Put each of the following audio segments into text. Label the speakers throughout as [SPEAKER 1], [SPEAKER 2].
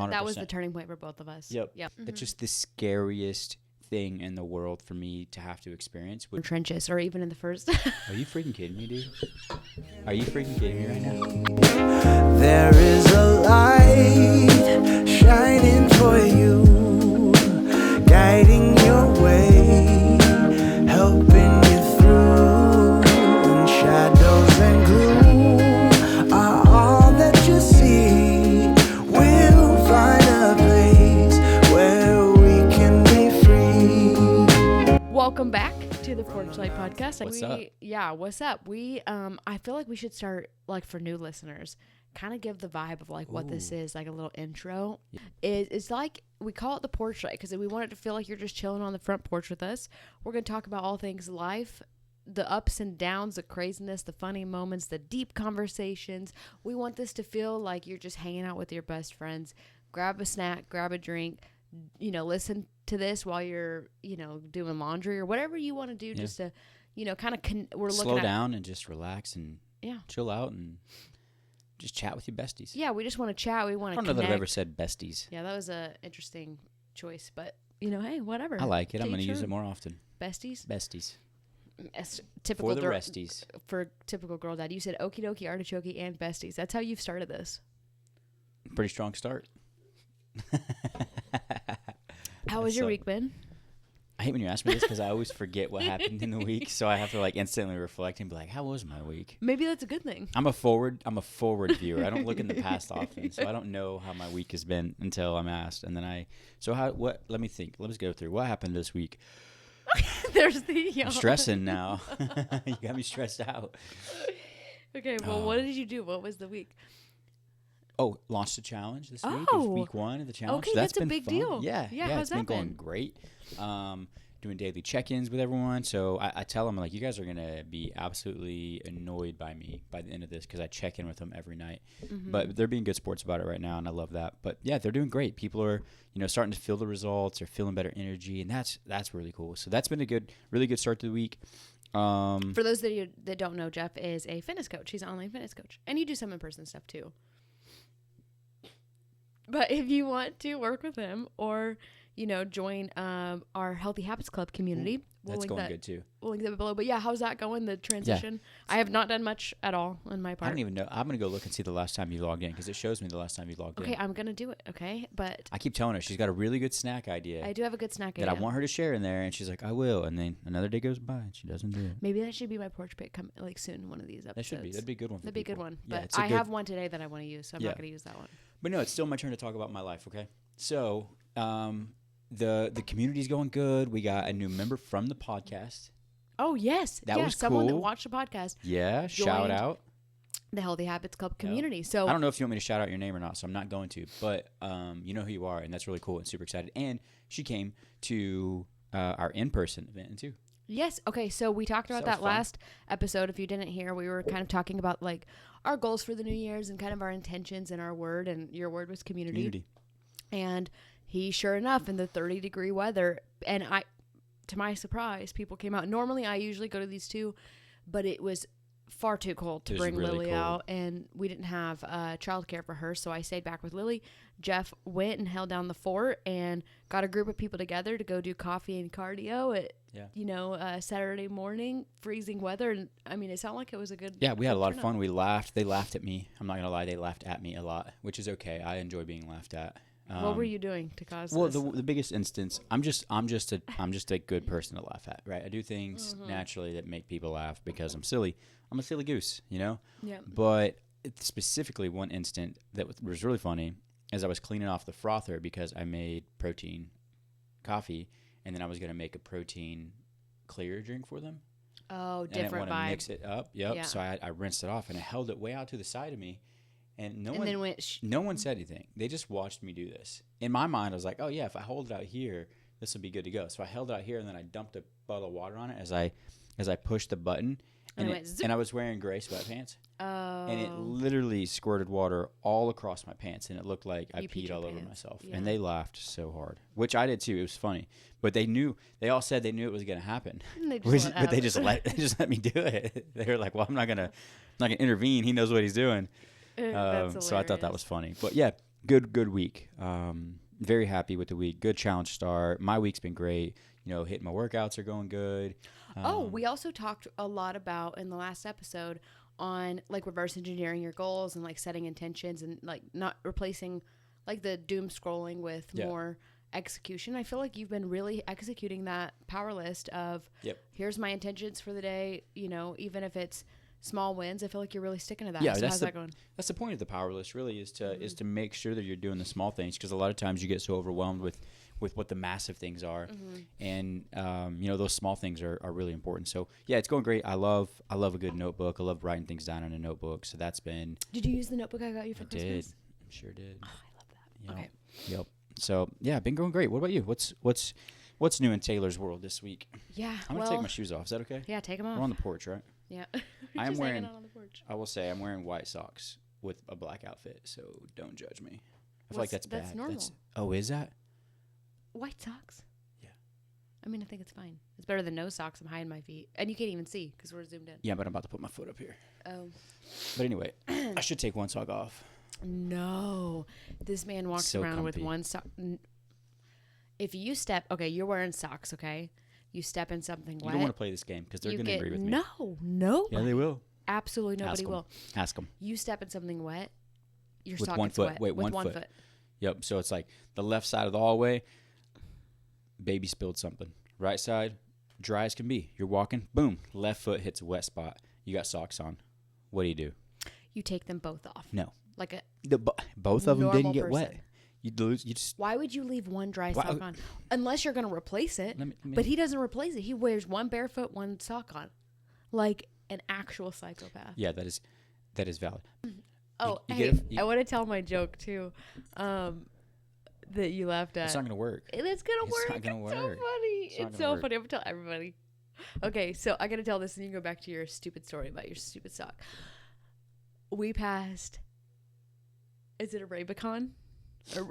[SPEAKER 1] that was the turning point for both of us.
[SPEAKER 2] Yep.
[SPEAKER 1] Yep.
[SPEAKER 2] That's just the scariest thing in the world for me to have to experience.
[SPEAKER 1] Trenches, or even in the first.
[SPEAKER 2] Are you freaking kidding me, dude? Are you freaking kidding me right now?
[SPEAKER 3] There is a light shining for you, guiding your way, helping you through. When shadows and gloom are all that you see, we'll find a place where we can be free.
[SPEAKER 1] Welcome back to the PorchLight podcast.
[SPEAKER 2] What's up?
[SPEAKER 1] Yeah, what's up? We I feel like we should start, like, for new listeners, kind of give the vibe of like what this is, like a little intro.
[SPEAKER 2] Yeah.
[SPEAKER 1] It's like, we call it the PorchLight because we want it to feel like you're just chilling on the front porch with us. We're going to talk about all things life, the ups and downs, the craziness, the funny moments, the deep conversations. We want this to feel like you're just hanging out with your best friends. Grab a snack, grab a drink, listen to this while you're, doing laundry or whatever you want to do, just to, kind of we're looking
[SPEAKER 2] slow down and just relax and chill out and just chat with your besties.
[SPEAKER 1] Yeah, we just want to chat. We want to
[SPEAKER 2] I don't know that I've ever said besties.
[SPEAKER 1] Yeah, that was a interesting choice, but hey, whatever.
[SPEAKER 2] I like it. I'm going to
[SPEAKER 1] Teach
[SPEAKER 2] use
[SPEAKER 1] her.
[SPEAKER 2] it more often.
[SPEAKER 1] Besties?
[SPEAKER 2] Besties.
[SPEAKER 1] Typical
[SPEAKER 2] For the resties.
[SPEAKER 1] For typical girl dad. You said okie dokie, artichoke, and besties. That's how you've started this.
[SPEAKER 2] Pretty strong start.
[SPEAKER 1] How was your week been?
[SPEAKER 2] I hate when you ask me this because I always forget what happened in the week, so I have to instantly reflect and be like, "How was my week?"
[SPEAKER 1] Maybe that's a good thing.
[SPEAKER 2] I'm a forward viewer. I don't look in the past often, so I don't know how my week has been until I'm asked, and then let me think. Let's go through what happened this week.
[SPEAKER 1] There's the
[SPEAKER 2] I'm stressing now. You got me stressed out.
[SPEAKER 1] Okay, well, what did you do? What was the week?
[SPEAKER 2] Oh, launched a challenge this week. It was week 1 of the challenge.
[SPEAKER 1] Okay,
[SPEAKER 2] so
[SPEAKER 1] that's a
[SPEAKER 2] been
[SPEAKER 1] big
[SPEAKER 2] fun.
[SPEAKER 1] deal.
[SPEAKER 2] Yeah,
[SPEAKER 1] how's
[SPEAKER 2] it's been
[SPEAKER 1] that
[SPEAKER 2] going great. Doing daily check-ins with everyone. So I tell them, like, you guys are going to be absolutely annoyed by me by the end of this because I check in with them every night. Mm-hmm. But they're being good sports about it right now, and I love that. But, yeah, they're doing great. People are, starting to feel the results. They're feeling better energy, and that's really cool. So that's been a really good start to the week.
[SPEAKER 1] For those that don't know, Jeff is a fitness coach. He's an online fitness coach. And you do some in-person stuff, too. But if you want to work with him or, join our Healthy Habits Club community,
[SPEAKER 2] that's going good too.
[SPEAKER 1] We'll link that below. But yeah, how's that going, the transition? Yeah. I have not done much at all on my part.
[SPEAKER 2] I don't even know. I'm going to go look and see the last time you logged in because it shows me the last time you logged in.
[SPEAKER 1] Okay, I'm going to do it, okay? But
[SPEAKER 2] I keep telling her she's got a really good snack idea.
[SPEAKER 1] I do have a good snack
[SPEAKER 2] that
[SPEAKER 1] idea.
[SPEAKER 2] I want her to share in there, and she's like, I will. And then another day goes by, and she doesn't do it.
[SPEAKER 1] Maybe that should be my porch pick soon, one of these episodes.
[SPEAKER 2] That should be. That'd be a good one for
[SPEAKER 1] That'd be a good one.
[SPEAKER 2] Yeah,
[SPEAKER 1] but I have one today that I want to use, so I'm not going to use that one.
[SPEAKER 2] But no, it's still my turn to talk about my life, okay? So the community's going good. We got a new member from the podcast.
[SPEAKER 1] Oh, yes.
[SPEAKER 2] That was
[SPEAKER 1] someone
[SPEAKER 2] cool.
[SPEAKER 1] that watched the podcast.
[SPEAKER 2] Yeah, shout out.
[SPEAKER 1] The Healthy Habits Club community. So
[SPEAKER 2] I don't know if you want me to shout out your name or not, so I'm not going to. But you know who you are, and that's really cool and super excited. And she came to our in-person event, too.
[SPEAKER 1] Yes. Okay. So we talked about that last episode. If you didn't hear, we were kind of talking about like our goals for the New Year's and kind of our intentions and our word. And your word was community. And he, sure enough, in the 30-degree weather, and to my surprise, people came out. Normally, I usually go to these two, but it was far too cold to bring
[SPEAKER 2] really
[SPEAKER 1] Lily
[SPEAKER 2] cold
[SPEAKER 1] out, and we didn't have childcare for her, so I stayed back with Lily. Jeff went and held down the fort and got a group of people together to go do coffee and cardio at Saturday morning, freezing weather. And I mean, it sounded like it was a good.
[SPEAKER 2] Yeah, we had a lot of fun. We laughed. They laughed at me. I'm not gonna lie, they laughed at me a lot, which is okay. I enjoy being laughed at.
[SPEAKER 1] What were you doing to cause
[SPEAKER 2] this?
[SPEAKER 1] Well,
[SPEAKER 2] the biggest instance, I'm just a good person to laugh at, right? I do things naturally that make people laugh because I'm silly. I'm a silly goose, Yeah. But specifically, one instant that was really funny is I was cleaning off the frother because I made protein coffee, and then I was gonna make a protein clear drink for them.
[SPEAKER 1] Oh, different vibe.
[SPEAKER 2] And I didn't want to mix it up. Yep.
[SPEAKER 1] Yeah.
[SPEAKER 2] So I rinsed it off and I held it way out to the side of me. And no one said anything. They just watched me do this. In my mind, I was like, oh, yeah, if I hold it out here, this will be good to go. So I held it out here, and then I dumped a bottle of water on it as I pushed the button. And I was wearing gray sweatpants.
[SPEAKER 1] Oh.
[SPEAKER 2] And it literally squirted water all across my pants, and it looked like I peed all over myself. Yeah. And they laughed so hard, which I did too. It was funny. But they all said they knew it was going to happen.
[SPEAKER 1] They
[SPEAKER 2] just let me do it. They were like, well, I'm not going to intervene. He knows what he's doing. So I thought that was funny. But yeah, good week. Very happy with the week. Good challenge start. My week's been great. Hitting my workouts are going good.
[SPEAKER 1] We also talked a lot about in the last episode on like reverse engineering your goals and like setting intentions and like not replacing like the doom scrolling with more execution. I feel like you've been really executing that power list of here's my intentions for the day, even if it's small wins. I feel like you're really sticking to that.
[SPEAKER 2] Yeah,
[SPEAKER 1] so how's that going?
[SPEAKER 2] That's the point of the power list really is to make sure that you're doing the small things, because a lot of times you get so overwhelmed with what the massive things are, and those small things are really important. So yeah, it's going great. I love a good notebook. I love writing things down in a notebook. So that's been.
[SPEAKER 1] Did you use the notebook I got you for Christmas?
[SPEAKER 2] Did. Sure did.
[SPEAKER 1] Oh, I love that. Okay.
[SPEAKER 2] Yep. So yeah, been going great. What about you? What's new in Taylor's world this week?
[SPEAKER 1] Yeah.
[SPEAKER 2] I'm gonna take my shoes off. Is that okay?
[SPEAKER 1] Yeah, take them off.
[SPEAKER 2] We're on the porch, right?
[SPEAKER 1] Yeah.
[SPEAKER 2] I'm
[SPEAKER 1] just
[SPEAKER 2] wearing.
[SPEAKER 1] hanging out on the porch.
[SPEAKER 2] I will say I'm wearing white socks with a black outfit, so don't judge me. I feel like that's bad.
[SPEAKER 1] That's normal.
[SPEAKER 2] Oh, is that?
[SPEAKER 1] White socks?
[SPEAKER 2] Yeah.
[SPEAKER 1] I mean, I think it's fine. It's better than no socks. I'm hiding my feet. And you can't even see because we're zoomed in.
[SPEAKER 2] Yeah, but I'm about to put my foot up here.
[SPEAKER 1] Oh.
[SPEAKER 2] But anyway, I should take one sock off.
[SPEAKER 1] No. This man walks
[SPEAKER 2] So
[SPEAKER 1] around with
[SPEAKER 2] comfy.
[SPEAKER 1] one sock. If you step, okay, you're wearing socks, okay? You step in something
[SPEAKER 2] You
[SPEAKER 1] wet.
[SPEAKER 2] don't want to play this game because they're going to agree with me.
[SPEAKER 1] No.
[SPEAKER 2] Yeah, they will.
[SPEAKER 1] Absolutely nobody
[SPEAKER 2] Ask 'em.
[SPEAKER 1] will.
[SPEAKER 2] Ask them.
[SPEAKER 1] You step in something wet, your
[SPEAKER 2] With
[SPEAKER 1] sock
[SPEAKER 2] one
[SPEAKER 1] gets
[SPEAKER 2] foot.
[SPEAKER 1] wet.
[SPEAKER 2] Wait,
[SPEAKER 1] with
[SPEAKER 2] one foot. Yep. So it's like the left side of the hallway, baby spilled something. Right side, dry as can be. You're walking, boom, left foot hits a wet spot. You got socks on. What do?
[SPEAKER 1] You take them both off.
[SPEAKER 2] No.
[SPEAKER 1] Like a
[SPEAKER 2] Both of them
[SPEAKER 1] normal
[SPEAKER 2] didn't get wet.
[SPEAKER 1] person.
[SPEAKER 2] You'd lose. You just.
[SPEAKER 1] Why would you leave one dry
[SPEAKER 2] Why-
[SPEAKER 1] sock on? Unless you're going to replace it.
[SPEAKER 2] Let me-
[SPEAKER 1] But he doesn't replace it. He wears one barefoot, one sock on. Like an actual psychopath.
[SPEAKER 2] Yeah, that is valid.
[SPEAKER 1] Oh,
[SPEAKER 2] you
[SPEAKER 1] hey,
[SPEAKER 2] get a-
[SPEAKER 1] I want to tell my joke too, that you laughed at.
[SPEAKER 2] It's not gonna work.
[SPEAKER 1] It's gonna
[SPEAKER 2] It's
[SPEAKER 1] work.
[SPEAKER 2] not gonna
[SPEAKER 1] It's so
[SPEAKER 2] work.
[SPEAKER 1] funny.
[SPEAKER 2] It's not
[SPEAKER 1] It's
[SPEAKER 2] gonna
[SPEAKER 1] so
[SPEAKER 2] work.
[SPEAKER 1] funny. I'm gonna tell everybody. Okay, so I gotta tell this, and you can go back to your stupid story about your stupid sock. We passed. Is it a Rubicon? How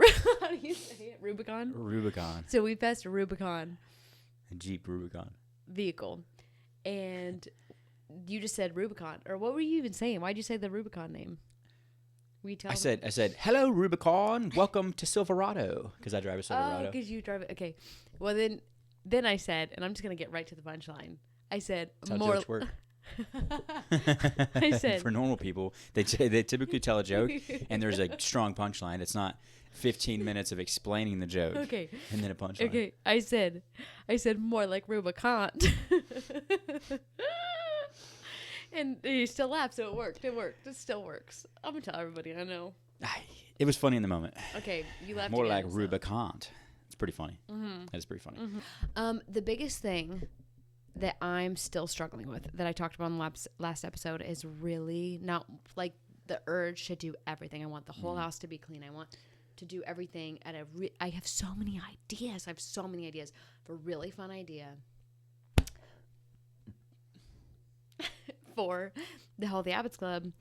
[SPEAKER 1] do you say it? Rubicon.
[SPEAKER 2] Rubicon.
[SPEAKER 1] So we passed a Rubicon
[SPEAKER 2] A Jeep Rubicon.
[SPEAKER 1] vehicle, and you just said Rubicon, or what were you even saying? Why'd you say the Rubicon name? Will you tell
[SPEAKER 2] I
[SPEAKER 1] them?
[SPEAKER 2] said, hello Rubicon, welcome to Silverado, because I drive a
[SPEAKER 1] Oh,
[SPEAKER 2] Silverado.
[SPEAKER 1] because you drive it. Okay. Well, then I said, and I'm just going to get right to the punchline. I said,
[SPEAKER 2] That's how
[SPEAKER 1] more.
[SPEAKER 2] jokes work.
[SPEAKER 1] I said,
[SPEAKER 2] For normal people, they typically tell a joke, and there's a strong punchline. It's not 15 minutes of explaining the joke,
[SPEAKER 1] okay.
[SPEAKER 2] and then a punchline.
[SPEAKER 1] Okay. I said more like Rubicon. And you still laugh, so it worked. It worked. It still works. I'm going to tell everybody I know.
[SPEAKER 2] It was funny in the moment.
[SPEAKER 1] Okay. You laughed
[SPEAKER 2] More
[SPEAKER 1] again,
[SPEAKER 2] like
[SPEAKER 1] so.
[SPEAKER 2] Rubicon. It's pretty funny.
[SPEAKER 1] Mm-hmm.
[SPEAKER 2] It's pretty funny.
[SPEAKER 1] Mm-hmm. The biggest thing that I'm still struggling with that I talked about in the last episode is really not like the urge to do everything. I want the whole house to be clean. I want to do everything at I have so many ideas. I have so many ideas for a really fun idea for the Healthy Habits Club,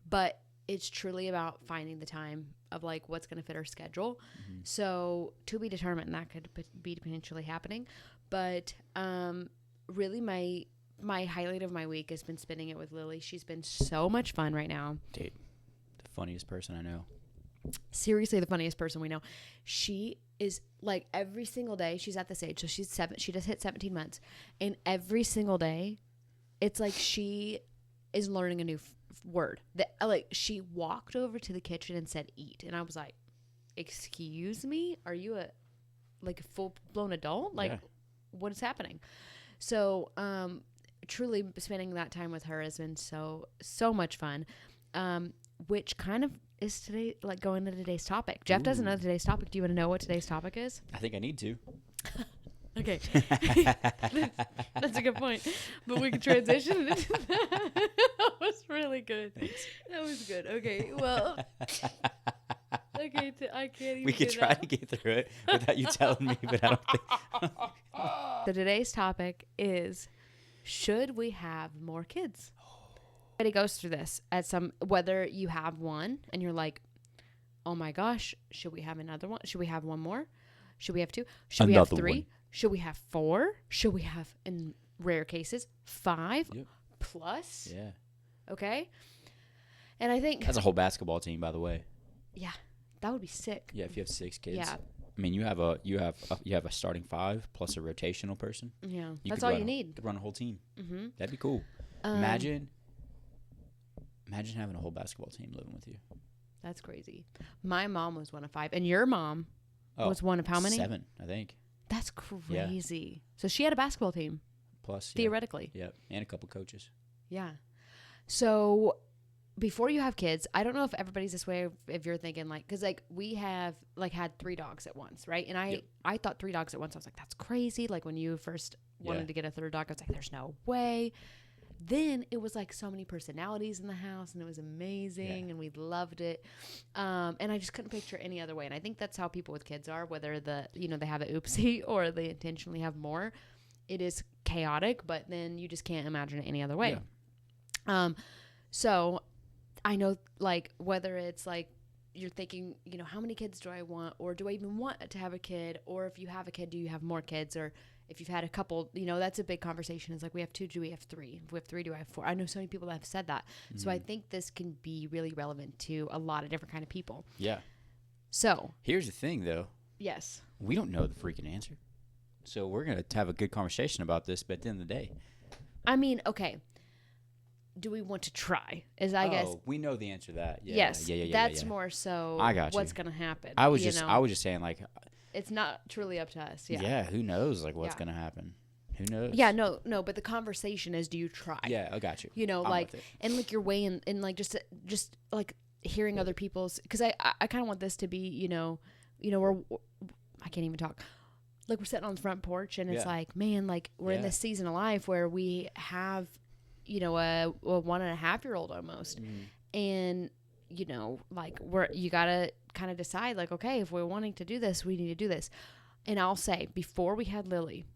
[SPEAKER 1] but it's truly about finding the time of like what's going to fit our schedule. So to be determined, that could be potentially happening. But really my highlight of my week has been spending it with Lily. She's been so much fun right now.
[SPEAKER 2] Dude, the funniest person I know.
[SPEAKER 1] Seriously, the funniest person we know. She is like every single day. She's at this age, so she's 7. She just hit 17 months, and every single day, it's like she is learning a new word. That like she walked over to the kitchen and said "eat," and I was like, "Excuse me, are you a full blown adult? Like,
[SPEAKER 2] Yeah.
[SPEAKER 1] what is happening?" So, truly spending that time with her has been so much fun. Which kind of is today, like going to today's topic. Jeff doesn't know today's topic. Do you want to know what today's topic is?
[SPEAKER 2] I think I need to.
[SPEAKER 1] Okay. That's a good point. But we can transition into that. That was really good.
[SPEAKER 2] Thanks.
[SPEAKER 1] That was good. Okay. Well, okay. I can't even
[SPEAKER 2] We could
[SPEAKER 1] get it
[SPEAKER 2] try
[SPEAKER 1] out.
[SPEAKER 2] to get through it without you telling me, but I don't think.
[SPEAKER 1] So today's topic is, should we have more kids? Everybody goes through this at whether you have one and you're like, oh my gosh, should we have another one? Should we have one more? Should we have 2? Should we have
[SPEAKER 2] Another
[SPEAKER 1] 3?
[SPEAKER 2] one.
[SPEAKER 1] Should we have 4? Should we have, in rare cases, 5
[SPEAKER 2] Yep.
[SPEAKER 1] plus?
[SPEAKER 2] Yeah.
[SPEAKER 1] Okay. And I think,
[SPEAKER 2] That's a whole basketball team, by the way.
[SPEAKER 1] yeah, That would be sick.
[SPEAKER 2] Yeah, if you have 6 kids.
[SPEAKER 1] Yeah.
[SPEAKER 2] I mean, you have a starting 5 plus a rotational person.
[SPEAKER 1] Yeah, that's all you need.
[SPEAKER 2] You could run a whole team.
[SPEAKER 1] Mm-hmm.
[SPEAKER 2] That'd be cool. Imagine having a whole basketball team living with you.
[SPEAKER 1] That's crazy. My mom was one of 5, and your mom was one of how many?
[SPEAKER 2] 7, I think.
[SPEAKER 1] That's crazy. Yeah. So she had a basketball team.
[SPEAKER 2] Plus,
[SPEAKER 1] theoretically.
[SPEAKER 2] Yep, and a couple coaches.
[SPEAKER 1] Yeah. So before you have kids, I don't know if everybody's this way, if you're thinking like, because like we have like had 3 dogs at once, right? And I thought 3 dogs at once. I was like, that's crazy. Like when you first wanted to get a 3rd dog, I was like, there's no way. Then it was like so many personalities in the house, and it was amazing, and we loved it. And I just couldn't picture any other way. And I think that's how people with kids are, whether they have an oopsie or they intentionally have more. It is chaotic, but then you just can't imagine it any other way. Yeah. So I know, like, whether it's like you're thinking, how many kids do I want, or do I even want to have a kid, or if you have a kid, do you have more kids, or if you've had a couple, that's a big conversation. It's like, we have 2, do we have 3? If we have 3, do I have 4? I know so many people that have said that. Mm-hmm. So I think this can be really relevant to a lot of different kind of people.
[SPEAKER 2] Yeah.
[SPEAKER 1] So
[SPEAKER 2] here's the thing, though.
[SPEAKER 1] Yes.
[SPEAKER 2] We don't know the freaking answer. So we're going to have a good conversation about this, but at the end of the day.
[SPEAKER 1] I mean, okay. Do we want to try? I guess.
[SPEAKER 2] We know the answer to that. Yeah,
[SPEAKER 1] yes.
[SPEAKER 2] Yeah.
[SPEAKER 1] That's more so
[SPEAKER 2] I got
[SPEAKER 1] what's going to happen.
[SPEAKER 2] I was just saying, like,
[SPEAKER 1] it's not truly up to us. Yeah.
[SPEAKER 2] Yeah. Who knows, like, what's going to happen? Who knows?
[SPEAKER 1] Yeah. No. But the conversation is, do you try?
[SPEAKER 2] Yeah. I got you.
[SPEAKER 1] Like, and like your way and like just like hearing other people's, because I kind of want this to be, we're, I can't even talk. Like, we're sitting on the front porch, and it's like, man, like we're in this season of life where we have, a 1.5-year-old almost. And, like you got to kind of decide, like, okay, if we're wanting to do this, we need to do this. And I'll say, before we had Lily,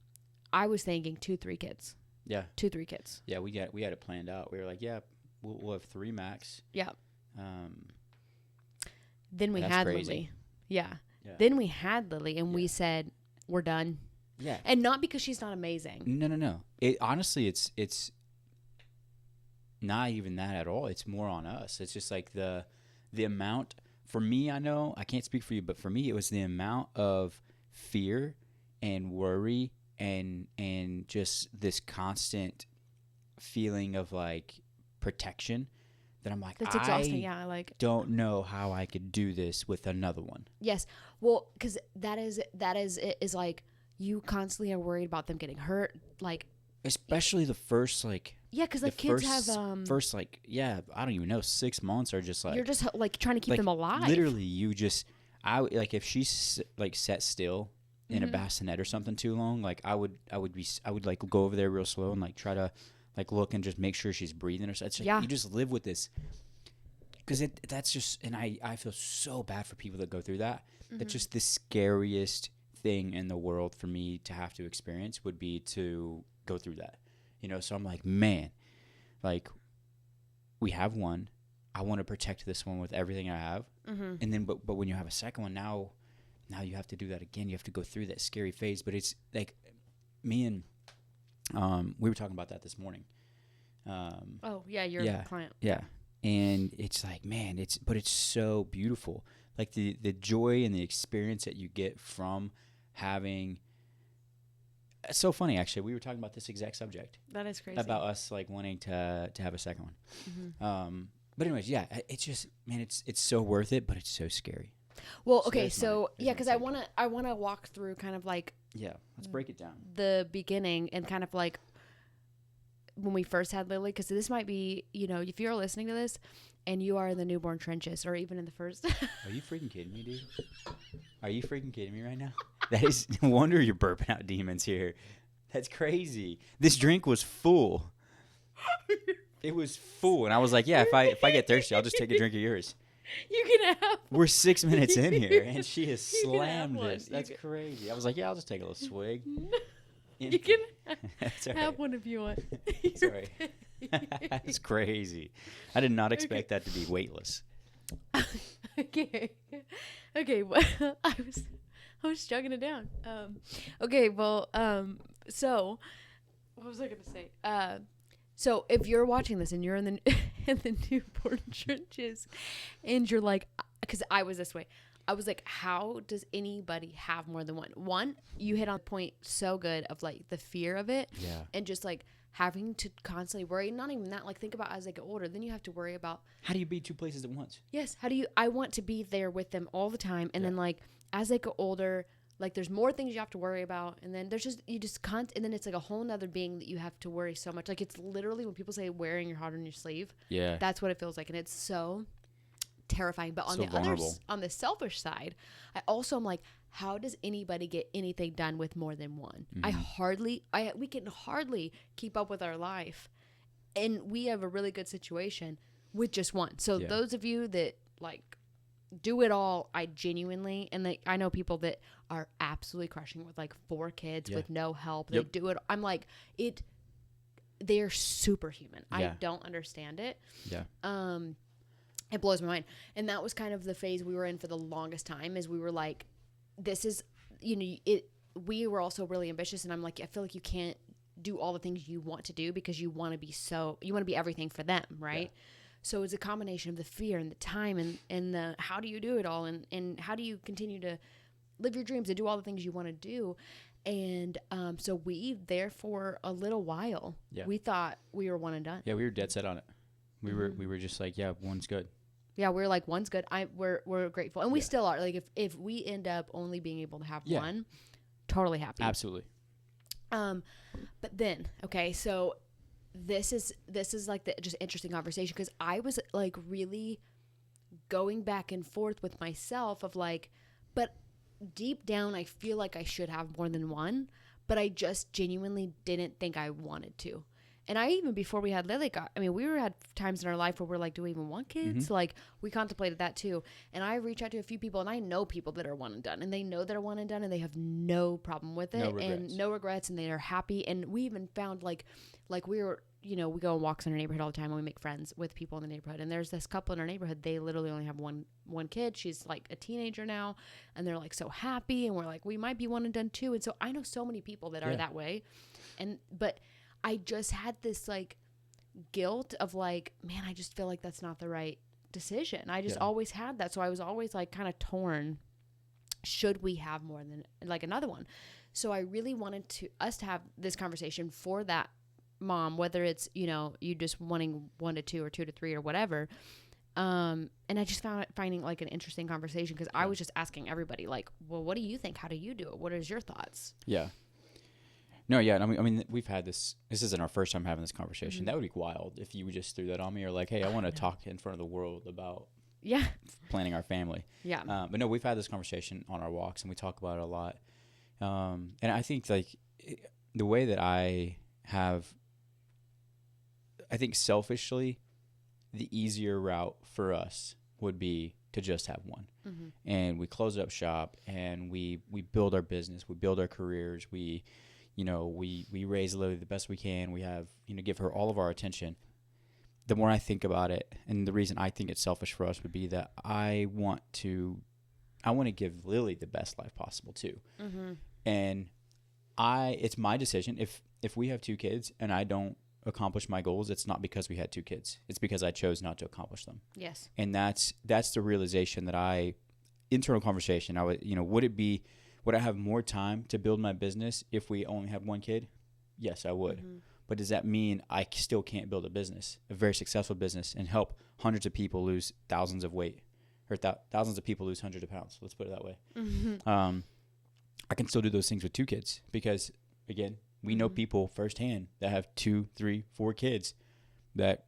[SPEAKER 1] I was thinking 2-3 kids.
[SPEAKER 2] Yeah.
[SPEAKER 1] 2-3 kids.
[SPEAKER 2] Yeah. We had it planned out. We were like, yeah, we'll have 3 max.
[SPEAKER 1] Yeah. Then we had
[SPEAKER 2] crazy.
[SPEAKER 1] Lily. Yeah. Then we had Lily, and we said, we're done.
[SPEAKER 2] Yeah.
[SPEAKER 1] And not because she's not amazing.
[SPEAKER 2] No. Honestly, it's not even that at all. It's more on us. It's just like the amount, for me, I know, I can't speak for you, but for me, it was the amount of fear and worry and just this constant feeling of like protection that I'm like,
[SPEAKER 1] that's exhausting. Yeah,
[SPEAKER 2] don't know how I could do this with another one.
[SPEAKER 1] Yes. Well, because that is like, you constantly are worried about them getting hurt, like
[SPEAKER 2] especially the first like.
[SPEAKER 1] Yeah, because like kids have
[SPEAKER 2] first like I don't even know, 6 months are just like
[SPEAKER 1] you're just like trying to keep them alive.
[SPEAKER 2] Literally, like if she's like set still in a bassinet or something too long, like I would like go over there real slow and like try to like look and just make sure she's breathing or something. You just live with this because that's just, and I feel so bad for people that go through that. That's just the scariest thing in the world for me to have to experience would be to go through that. So I'm like, man, like we have one. I want to protect this one with everything I have. And then, but when you have a second one, now you have to do that again. You have to go through that scary phase. But it's like me and we were talking about that this morning.
[SPEAKER 1] Your client.
[SPEAKER 2] Yeah. And it's like, man, it's so beautiful. Like the joy and the experience that you get from having. It's so funny, actually. We were talking about this exact subject.
[SPEAKER 1] That is crazy.
[SPEAKER 2] About us like wanting to have a second one. But anyways, yeah, it's just, man, it's so worth it, but it's so scary.
[SPEAKER 1] Well, okay, so yeah, because I wanna walk through kind of like
[SPEAKER 2] let's break it down.
[SPEAKER 1] The beginning and kind of like when we first had Lily, because this might be, if you're listening to this and you are in the newborn trenches or even in the first.
[SPEAKER 2] Are you freaking kidding me, dude? Are you freaking kidding me right now? That is no wonder you're burping out demons here. That's crazy. This drink was full. It was full, and I was like, "Yeah, if I get thirsty, I'll just take a drink of yours."
[SPEAKER 1] You can have.
[SPEAKER 2] We're 6 minutes in here, and she has slammed this. That's crazy. I was like, "Yeah, I'll just take a little swig."
[SPEAKER 1] You can
[SPEAKER 2] have
[SPEAKER 1] right. One if you want.
[SPEAKER 2] Sorry. That's crazy. I did not expect that to be weightless.
[SPEAKER 1] Okay. Well, I was chugging it down. Okay. Well. So, what was I gonna say? So if you're watching this and you're in the newborn trenches, and you're like, because I was this way, I was like, how does anybody have more than one? One, you hit on a point so good of like the fear of it.
[SPEAKER 2] Yeah.
[SPEAKER 1] And just like having to constantly worry. Not even that, like think about as they get older, then you have to worry about,
[SPEAKER 2] how do you be two places at once?
[SPEAKER 1] yes, I want to be there with them all the time. And then like as they get older, like there's more things you have to worry about. And then there's just, you just can't, and then it's like a whole nother being that you have to worry so much. Like it's literally when people say wearing your heart on your sleeve.
[SPEAKER 2] Yeah.
[SPEAKER 1] That's what it feels like. And it's so terrifying. But on
[SPEAKER 2] So
[SPEAKER 1] the other,
[SPEAKER 2] vulnerable.
[SPEAKER 1] on the selfish side, I also am like, how does anybody get anything done with more than one? We can hardly keep up with our life, and we have a really good situation with just one. So those of you that like do it all, I genuinely, and I know people that are absolutely crushing with like 4 kids with no help. They do it. I'm like, they're superhuman. I don't understand it.
[SPEAKER 2] Yeah.
[SPEAKER 1] It blows my mind. And that was kind of the phase we were in for the longest time, is we were like, this is, we were also really ambitious. And I'm like, I feel like you can't do all the things you want to do because you want to be everything for them. Right. Yeah. So it's a combination of the fear and the time and the, how do you do it all? And how do you continue to live your dreams and do all the things you want to do? And so we, there for a little while, we thought we were one and done.
[SPEAKER 2] Yeah. We were dead set on it. We were just like, yeah, one's good.
[SPEAKER 1] Yeah, we're like, one's good. We're grateful, and we still are. Like, if we end up only being able to have one, totally happy.
[SPEAKER 2] Absolutely.
[SPEAKER 1] But then, okay, so this is like the just interesting conversation, because I was like really going back and forth with myself of like, but deep down I feel like I should have more than one, but I just genuinely didn't think I wanted to. And I, even before we had Lily, we had times in our life where we're like, do we even want kids? Mm-hmm. Like, we contemplated that too. And I reach out to a few people, and I know people that are one and done, and they know they're one and done, and they have no problem with it, no regrets, and they are happy. And we even found like we were, we go on walks in our neighborhood all the time, and we make friends with people in the neighborhood. And there's this couple in our neighborhood, they literally only have one kid. She's like a teenager now, and they're like so happy. And we're like, we might be one and done too. And so I know so many people that are that way. But I just had this like guilt of like, man, I just feel like that's not the right decision. I just always had that. So I was always like kind of torn. Should we have more than like another one? So I really wanted us to have this conversation for that mom, whether it's, you just wanting 1 to 2 or 2 to 3 or whatever. And I just finding like an interesting conversation, because I was just asking everybody like, well, what do you think? How do you do it? What is your thoughts? Yeah.
[SPEAKER 2] No, yeah. I mean, we've had this. This isn't our first time having this conversation. Mm-hmm. That would be wild if you just threw that on me, or like, hey, I want to talk in front of the world about planning our family. Yeah. But no, we've had this conversation on our walks, and we talk about it a lot. And I think like the way that I think selfishly, the easier route for us would be to just have one. Mm-hmm. And we close up shop, and we build our business, we build our careers, we raise Lily the best we can. We have, give her all of our attention. The more I think about it, and the reason I think it's selfish for us would be that I want to give Lily the best life possible too. Mm-hmm. And it's my decision. If we have 2 kids and I don't accomplish my goals, it's not because we had 2 kids. It's because I chose not to accomplish them. Yes. And that's the realization that internal conversation. I would, would I have more time to build my business if we only have 1 kid? Yes, I would. Mm-hmm. But does that mean I still can't build a business, a very successful business, and help hundreds of people lose thousands of weight, or thousands of people lose hundreds of pounds? Let's put it that way. Mm-hmm. I can still do those things with 2 kids, because, again, we know people firsthand that have 2, 3, 4 kids that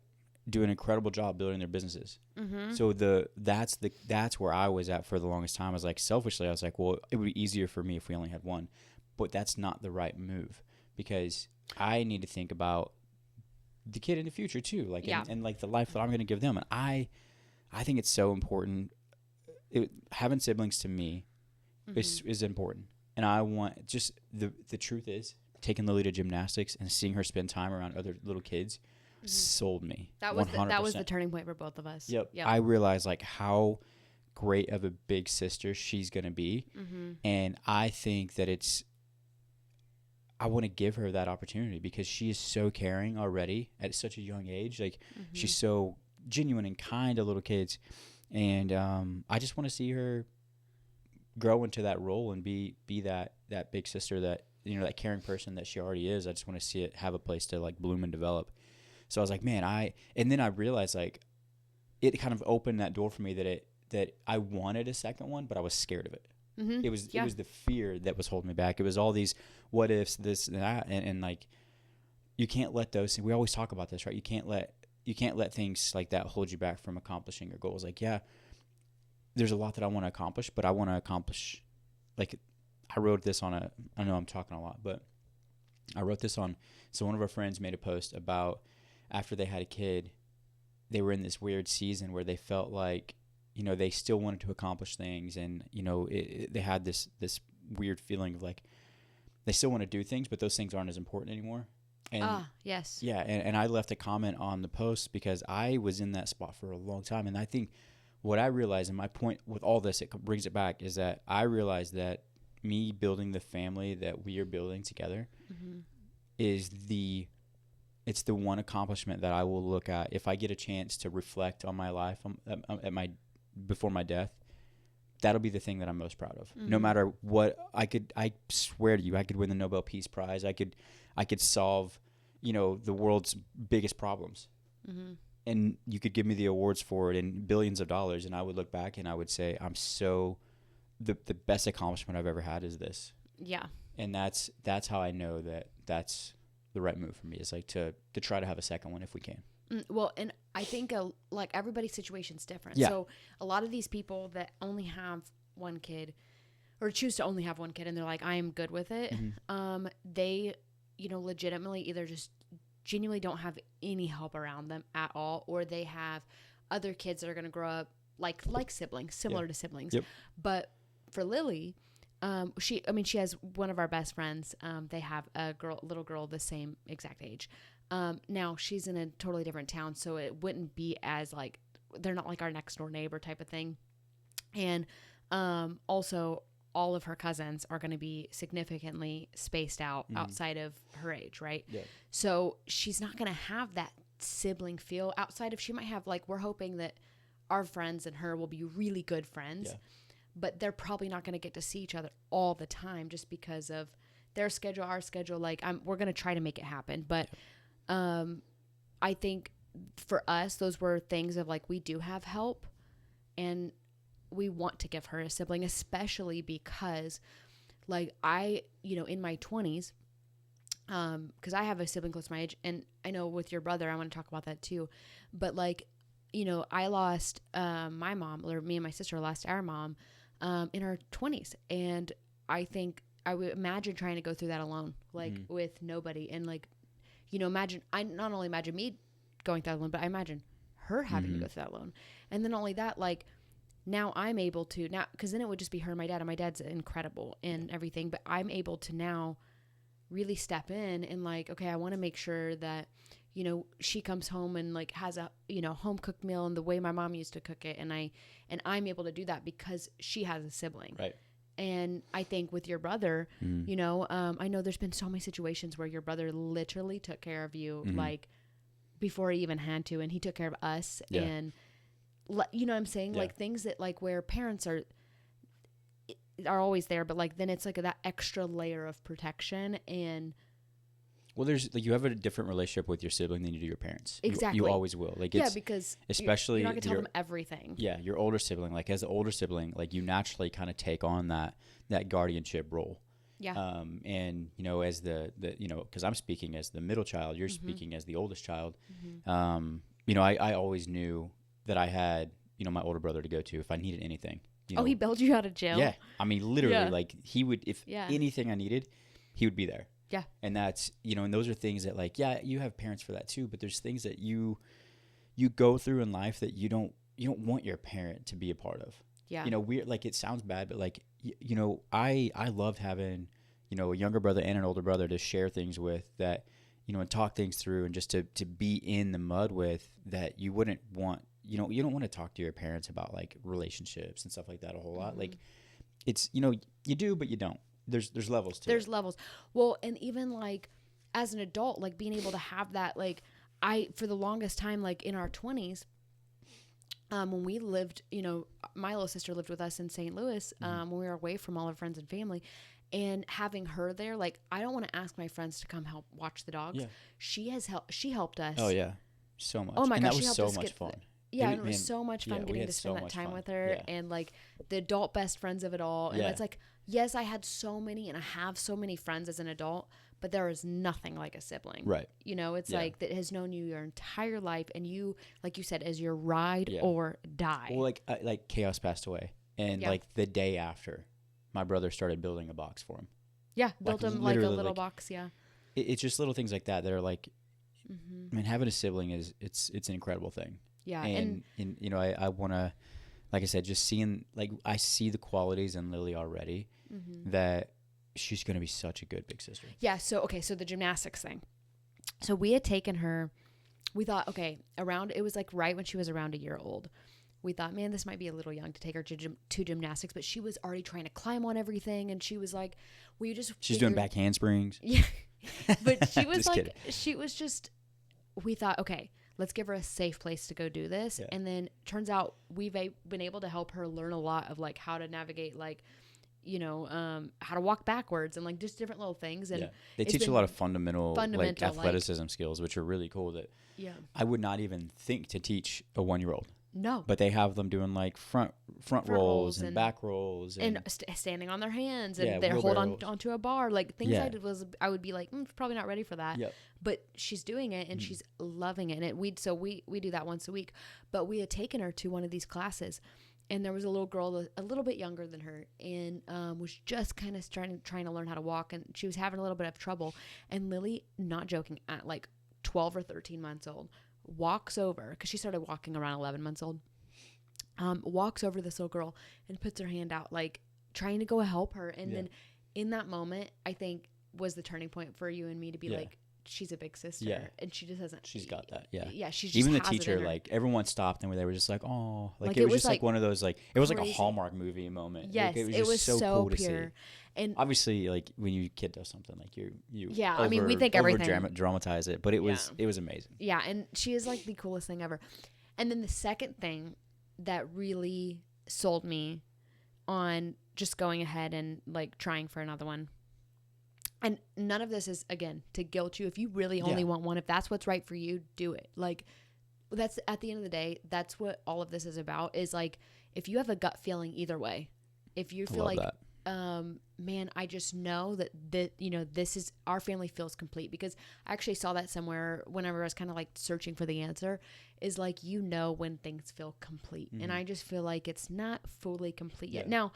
[SPEAKER 2] do an incredible job building their businesses. Mm-hmm. So that's where I was at for the longest time. I was like, selfishly, I was like, well, it would be easier for me if we only had 1, but that's not the right move, because I need to think about the kid in the future too, like and like the life that I'm going to give them. And I think it's so important. Having siblings to me is important, and I want just the truth is, taking Lily to gymnastics and seeing her spend time around other little kids. Mm-hmm. Sold me. That was 100%.
[SPEAKER 1] The turning point for both of us.
[SPEAKER 2] Yep. I realized like how great of a big sister she's gonna be, and I think that I want to give her that opportunity, because she is so caring already at such a young age. Like she's so genuine and kind to little kids, and I just want to see her grow into that role and be that big sister, that, you know, that caring person that she already is. I just want to see it have a place to like bloom and develop. So I was like, man, and then I realized like it kind of opened that door for me that I wanted a second one, but I was scared of it. It was the fear that was holding me back. It was all these what ifs, this and that, and like you can't let those. We always talk about this, right? You can't let things like that hold you back from accomplishing your goals. Like, yeah, there's a lot that I want to accomplish, but I want to accomplish. Like, I wrote this on I know I'm talking a lot, but I wrote this on. So one of our friends made a post about after they had a kid, they were in this weird season where they felt like, you know, they still wanted to accomplish things, and, you know, they had this weird feeling of like they still want to do things, but those things aren't as important anymore. And
[SPEAKER 1] yes.
[SPEAKER 2] Yeah, and I left a comment on the post because I was in that spot for a long time, and I think what I realized, and my point with all this, it brings it back, is that I realized that me building the family that we are building together is it's the one accomplishment that I will look at if I get a chance to reflect on my life before my death. That'll be the thing that I'm most proud of. No matter what, I swear to you, I could win the Nobel Peace Prize. I could solve, you know, the world's biggest problems. And you could give me the awards for it and billions of dollars, and I would look back and I would say, the best accomplishment I've ever had is this.
[SPEAKER 1] Yeah.
[SPEAKER 2] And that's how I know that that's the right move for me, is like to try to have a second one if we can.
[SPEAKER 1] Well, and I think like everybody's situation's different.
[SPEAKER 2] Yeah.
[SPEAKER 1] So a lot of these people that only have one kid or choose to only have one kid and they're like, I am good with it. They, you know, legitimately either just genuinely don't have any help around them at all, or they have other kids that are going to grow up like siblings, similar to siblings.
[SPEAKER 2] Yep.
[SPEAKER 1] But for Lily, she has one of our best friends. They have a little girl the same exact age. Now she's in a totally different town, so it wouldn't be as like, they're not like our next door neighbor type of thing. And also all of her cousins are going to be significantly spaced out outside of her age, right? Yeah. So she's not going to have that sibling feel outside of, she might have, like, we're hoping that our friends and her will be really good friends. Yeah. But they're probably not going to get to see each other all the time just because of their schedule, our schedule. Like, we're going to try to make it happen. But I think for us, those were things of like, we do have help and we want to give her a sibling, especially because like in my 20s, because I have a sibling close to my age, and I know with your brother, I want to talk about that too. But like, you know, I lost my mom, or me and my sister lost our mom in our 20s. And I think I would imagine trying to go through that alone, like with nobody. And like, you know, I not only imagine me going through that alone, but I imagine her having to go through that alone. And then only that, like, now I'm able to, now, because then it would just be her and my dad, and my dad's incredible and everything, but I'm able to now really step in and like, okay, I want to make sure that, you know, she comes home and like has a, you know, home cooked meal and the way my mom used to cook it. And I'm able to do that because she has a sibling. Right. And I think with your brother, you know, I know there's been so many situations where your brother literally took care of you, like before he even had to, and he took care of us. Yeah. And you know what I'm saying? Yeah. Like things that like where parents are always there, but like then it's like that extra layer of protection. And
[SPEAKER 2] well, there's like, you have a different relationship with your sibling than you do your parents.
[SPEAKER 1] Exactly.
[SPEAKER 2] You always will. Like, it's,
[SPEAKER 1] because
[SPEAKER 2] especially
[SPEAKER 1] you're not gonna tell them everything.
[SPEAKER 2] Yeah, your older sibling. Like, as the older sibling, like you naturally kind of take on that guardianship role. Yeah. And you know, as the you know, because I'm speaking as the middle child, you're speaking as the oldest child. You know, I always knew that I had, you know, my older brother to go to if I needed anything. You know?
[SPEAKER 1] He bailed you out of jail?
[SPEAKER 2] Yeah. I mean, literally, like he would, if anything I needed, he would be there. Yeah. And that's, you know, and those are things that like, yeah, you have parents for that too, but there's things that you go through in life that you don't want your parent to be a part of. Yeah. You know, weird, like it sounds bad, but like, you know, I loved having, you know, a younger brother and an older brother to share things with that, you know, and talk things through, and just to be in the mud with that you wouldn't want. You know, you don't want to talk to your parents about like relationships and stuff like that a whole lot. Like it's, you know, you do, but you don't. There's levels to it.
[SPEAKER 1] There's levels. Well, and even like as an adult, like being able to have that, like for the longest time, like in our 20s, when we lived, my little sister lived with us in St. Louis when we were away from all our friends and family. And having her there, like, I don't want to ask my friends to come help watch the dogs. Yeah. She helped us.
[SPEAKER 2] Oh, yeah. So much.
[SPEAKER 1] Oh, my
[SPEAKER 2] and
[SPEAKER 1] gosh.
[SPEAKER 2] that was so much fun.
[SPEAKER 1] Yeah, and it was so much fun getting to spend that time with her and, like, the adult best friends of it all. And it's like, yes, I had so many and I have so many friends as an adult, but there is nothing like a sibling.
[SPEAKER 2] Right.
[SPEAKER 1] It's like that has known you your entire life, and you, like you said, is your ride or die.
[SPEAKER 2] Well, like Chaos passed away, and like the day after, my brother started building a box for him.
[SPEAKER 1] Yeah, built him like a little box. Yeah.
[SPEAKER 2] It's just little things like that are like, I mean, having a sibling it's an incredible thing.
[SPEAKER 1] Yeah,
[SPEAKER 2] and I want to, like I said, just seeing, like, I see the qualities in Lily already that she's going to be such a good big sister.
[SPEAKER 1] Yeah. So the gymnastics thing. So we had taken her. We thought, it was like right when she was around a year old. We thought, man, this might be a little young to take her to gymnastics, but she was already trying to climb on everything, and she was like, she's
[SPEAKER 2] doing back handsprings.
[SPEAKER 1] Yeah, but she was like, we thought, okay, let's give her a safe place to go do this. Yeah. And then turns out we've been able to help her learn a lot of, like, how to navigate, like, how to walk backwards and, like, just different little things. And
[SPEAKER 2] they teach a lot of fundamental like athleticism skills, which are really cool that I would not even think to teach a 1-year-old.
[SPEAKER 1] No.
[SPEAKER 2] But they have them doing, like, front rolls and back rolls.
[SPEAKER 1] And standing on their hands. And they're holding onto a bar. Like, things I would be like, probably not ready for that. Yep. But she's doing it, and she's loving it. And we do that once a week. But we had taken her to one of these classes. And there was a little girl a little bit younger than her, and was just kind of trying to learn how to walk. And she was having a little bit of trouble. And Lily, not joking, at, like, 12 or 13 months old, walks over, because she started walking around 11 months old, walks over to this little girl and puts her hand out, like, trying to go help her. And then in that moment, I think, was the turning point for you and me to be like, she's a big sister, and she just hasn't.
[SPEAKER 2] She's got that,
[SPEAKER 1] she's just
[SPEAKER 2] even the teacher, like, everyone stopped and they were just like, oh, like it was just like one of those, like, it was like a Hallmark movie moment.
[SPEAKER 1] Yes,
[SPEAKER 2] like,
[SPEAKER 1] it was so
[SPEAKER 2] cool
[SPEAKER 1] pure.
[SPEAKER 2] To see. And obviously, like, when your kid does something, like, you
[SPEAKER 1] I mean, we think everything
[SPEAKER 2] dramatize it, but it was amazing.
[SPEAKER 1] Yeah, and she is, like, the coolest thing ever. And then the second thing that really sold me on just going ahead and, like, trying for another one. And none of this is, again, to guilt you. If you really only want one, if that's what's right for you, do it. Like, that's, at the end of the day, that's what all of this is about, is, like, if you have a gut feeling either way, if you feel like, man, I just know that this is, our family feels complete. Because I actually saw that somewhere whenever I was kind of, like, searching for the answer, is, like, when things feel complete. And I just feel like it's not fully complete yet. Now,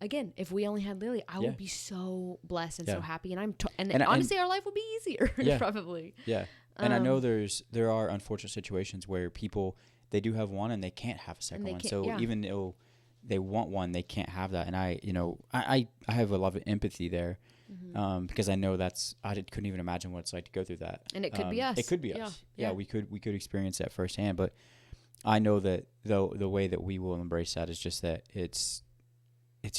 [SPEAKER 1] again, if we only had Lily, I would be so blessed and so happy, and and honestly, our life would be easier, probably.
[SPEAKER 2] Yeah, and I know there are unfortunate situations where people, they do have one and they can't have a second one. So even though they want one, they can't have that. And I have a lot of empathy there, because I know I couldn't even imagine what it's like to go through that.
[SPEAKER 1] And it could be us.
[SPEAKER 2] It could be us. Yeah, we could experience that firsthand. But I know that the way that we will embrace that is just that it's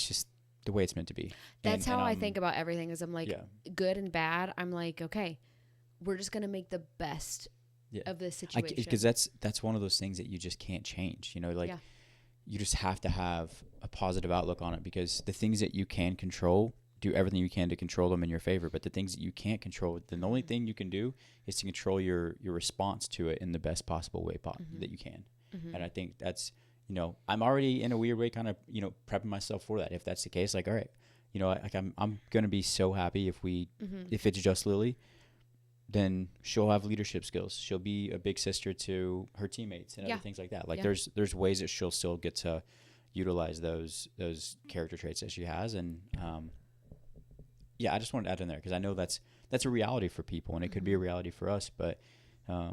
[SPEAKER 2] just the way it's meant to be.
[SPEAKER 1] That's how I think about everything, is I'm like, good and bad, I'm like, okay, we're just going to make the best of this situation.
[SPEAKER 2] Because that's one of those things that you just can't change. You just have to have a positive outlook on it, because the things that you can control, do everything you can to control them in your favor. But the things that you can't control, the only thing you can do is to control your response to it in the best possible way that you can. And I think that's, I'm already in a weird way kind of, prepping myself for that. If that's the case, like, all right, like I'm going to be so happy if it's just Lily, then she'll have leadership skills. She'll be a big sister to her teammates and other things like that. Like there's ways that she'll still get to utilize those character traits that she has. And, I just wanted to add in there, because I know that's a reality for people, and it could be a reality for us, but
[SPEAKER 1] I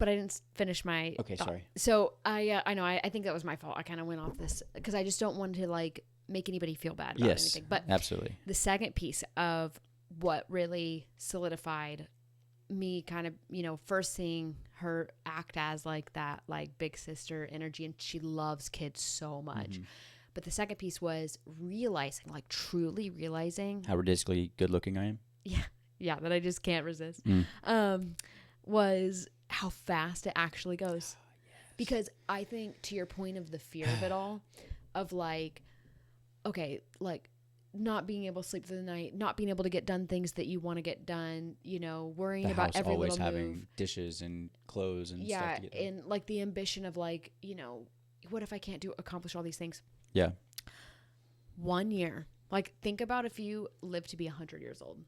[SPEAKER 1] didn't finish my
[SPEAKER 2] thought. Sorry.
[SPEAKER 1] So I know, I think that was my fault. I kind of went off this because I just don't want to, like, make anybody feel bad about anything. But
[SPEAKER 2] absolutely.
[SPEAKER 1] The second piece of what really solidified me kind of, first seeing her act as, like, that, like, big sister energy, and she loves kids so much. But the second piece was realizing, like, truly realizing
[SPEAKER 2] how ridiculously good looking I am.
[SPEAKER 1] Yeah, that I just can't resist. Was how fast it actually goes. Because I think, to your point of the fear of it all, of like, okay, like not being able to sleep through the night, not being able to get done things that you want to get done, you know, worrying
[SPEAKER 2] The
[SPEAKER 1] about
[SPEAKER 2] house
[SPEAKER 1] every
[SPEAKER 2] always
[SPEAKER 1] little
[SPEAKER 2] having
[SPEAKER 1] move.
[SPEAKER 2] dishes and clothes and stuff
[SPEAKER 1] Yeah,
[SPEAKER 2] to get done.
[SPEAKER 1] and like the ambition of like, you know, what if I can't accomplish all these things?
[SPEAKER 2] Yeah.
[SPEAKER 1] 1 year. Like, think about if you live to be 100 years old.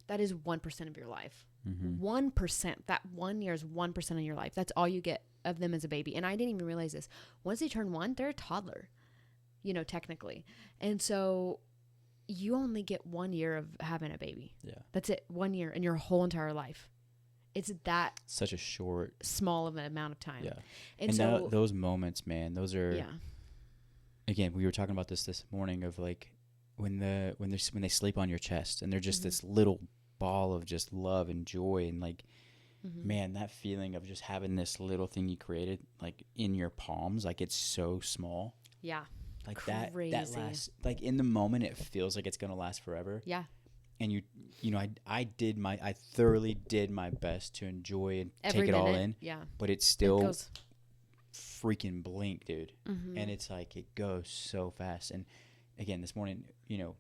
[SPEAKER 1] That is 1% of your life. 1%. That 1 year is 1% of your life. That's all you get of them as a baby. And I didn't even realize this. Once they turn 1, they're a toddler, you know, technically. And so you only get 1 year of having a baby.
[SPEAKER 2] Yeah.
[SPEAKER 1] That's it. 1 year in your whole entire life. It's that
[SPEAKER 2] Such a short,
[SPEAKER 1] small of an amount of time.
[SPEAKER 2] yeah.
[SPEAKER 1] And
[SPEAKER 2] so
[SPEAKER 1] so
[SPEAKER 2] those moments, man, those are,
[SPEAKER 1] yeah.
[SPEAKER 2] again, we were talking about this morning of like when they sleep on your chest and they're just this little ball of just love and joy and like, man, that feeling of just having this little thing you created like in your palms, like it's so small.
[SPEAKER 1] Yeah.
[SPEAKER 2] Like
[SPEAKER 1] Crazy.
[SPEAKER 2] that lasts, like in the moment it feels like it's going to last forever.
[SPEAKER 1] Yeah.
[SPEAKER 2] And you know, I thoroughly did my best to enjoy and
[SPEAKER 1] Every
[SPEAKER 2] take it all
[SPEAKER 1] minute.
[SPEAKER 2] in.
[SPEAKER 1] Yeah.
[SPEAKER 2] But it's
[SPEAKER 1] It
[SPEAKER 2] still
[SPEAKER 1] goes.
[SPEAKER 2] freaking blink, dude. And it's like it goes so fast. And again, this morning, you know,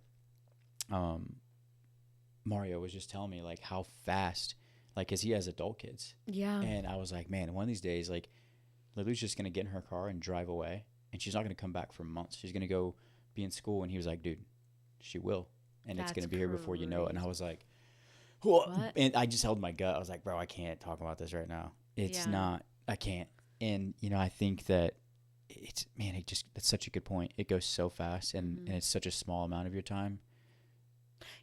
[SPEAKER 2] Mario was just telling me like how fast, like, cause he has adult kids.
[SPEAKER 1] Yeah.
[SPEAKER 2] And I was like, man, one of these days, like, Lily's just gonna get in her car and drive away, and she's not gonna come back for months. She's gonna go be in school. And he was like, dude, she will, and it's
[SPEAKER 1] That's
[SPEAKER 2] gonna be here before you know it. And I
[SPEAKER 1] crazy.
[SPEAKER 2] was like,
[SPEAKER 1] What?
[SPEAKER 2] and I just held my gut. I was like, bro, I can't talk about this right now. It's
[SPEAKER 1] Yeah.
[SPEAKER 2] not, I can't. And, you know, I think that it's, man, that's such a good point. It goes so fast and it's such a small amount of your time.